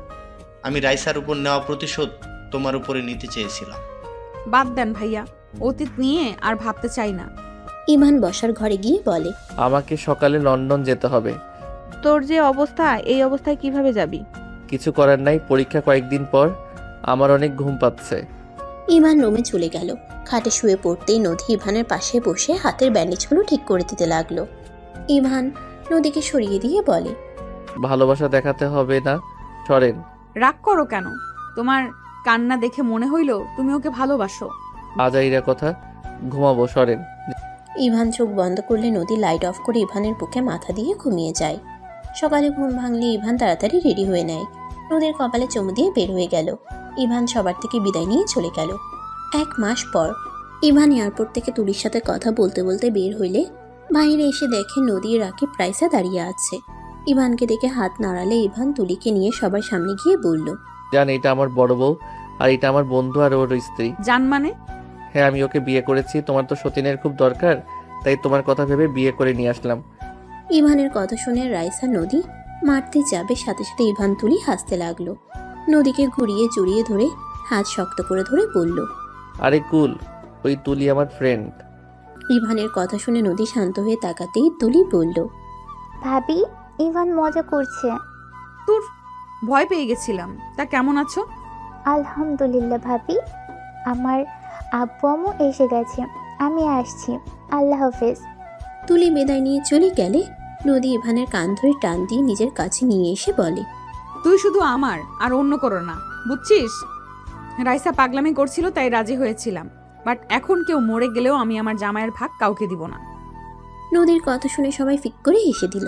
আমি রাইসার উপর নেওয়া প্রতিশোধ তোমার উপরে নিতে চেয়েছিলাম। বাদ দেন ভাইয়া, অতীত নিয়ে আর ভাবতে চাই না। ইভান বসার ঘরে গিয়ে বলে, আমাকে সকালে লন্ডন যেতে হবে। তোর যে অবস্থা, এই অবস্থায় কিভাবে যাবি? কিছু করার নাই, পরীক্ষা কয়েকদিন পর। আমার অনেক ঘুম পাচ্ছে। ইভান রুমে চলে গেল। খাটে শুয়ে পড়তেই নদী ইভানের পাশে বসে হাতের ব্যান্ডেজগুলো ঠিক করে দিতে লাগলো। ইভান নদীকে সরিয়ে দিয়ে বলে, ভালোবাসা দেখাতে হবে না, সরেন। রাগ করো কেন? তোমার কান্না দেখে মনে হইল তুমি ওকে ভালোবাসো। আজাইরা কথা, ঘুমাবো, সরেন। ইভান চোখ বন্ধ করলে নদী লাইট অফ করে ইভানের বুকে মাথা দিয়ে ঘুমিয়ে যায়। সকালে ঘুম ভাঙলে ইভান তাড়াতাড়ি রেডি হয়ে নেয়। নদীর কপালে চুমু দিয়ে বের হয়ে গেল। ইভান সবার থেকে বিদায় নিয়ে চলে গেল। 1 মাস পর ইভান এয়ারপোর্ট থেকে তুলির সাথে কথা বলতে বলতে বের হইলে বাইরে এসে দেখে নদী রাকিব রাইসা দাঁড়িয়ে আছে। ইভানকে দেখে হাত নাড়ালে ইভান তুলিকে নিয়ে সবার সামনে গিয়ে বলল, জান, এটা আমার বড় বউ, আর এটা আমার বন্ধু আর ওর স্ত্রী। জান মানে? হ্যাঁ, আমি ওকে বিয়ে করেছি। তোমার তো সতীনের খুব দরকার, তাই তোমার কথা ভেবে বিয়ে করে নিয়ে আসলাম। ইভানের কথা শুনে রাইসা নদী মারতে যাবে, সাথে সাথে ইভান তুলি হাসতে লাগলো। নদীকে ঘুরিয়ে জড়িয়ে ধরে হাত শক্ত করে ধরে বলল, আরে কুল, ওই তুলি আমার ফ্রেন্ড। ইভানের কথা শুনে নদী শান্ত হয়ে তাকাতেই তুলি বলল, ভাবি, ইভান মজা করছে। তোর ভয় পেয়ে গেছিলাম। তা কেমন আছো? আলহামদুলিল্লাহ ভাবি, আমার আব্বু আম্মু এসে গেছে, আমি আসছি, আল্লাহ হাফেজ। তুলি বিদায় নিয়ে চলে গেলে নদী ইভানের কান ধরে টান দিয়ে নিজের কাছে নিয়ে এসে বলে, তুই শুধু আমার, আর অন্য করো না, বুঝছিস? রাইসা পাগলামি করছিল তাই রাজি হয়েছিলাম, বাট এখন কেউ মরে গেলেও আমি আমার জামাইয়ের ভাগ কাউকে দিব না। নদীর কথা শুনে সবাই ফিক করে হেসে দিল।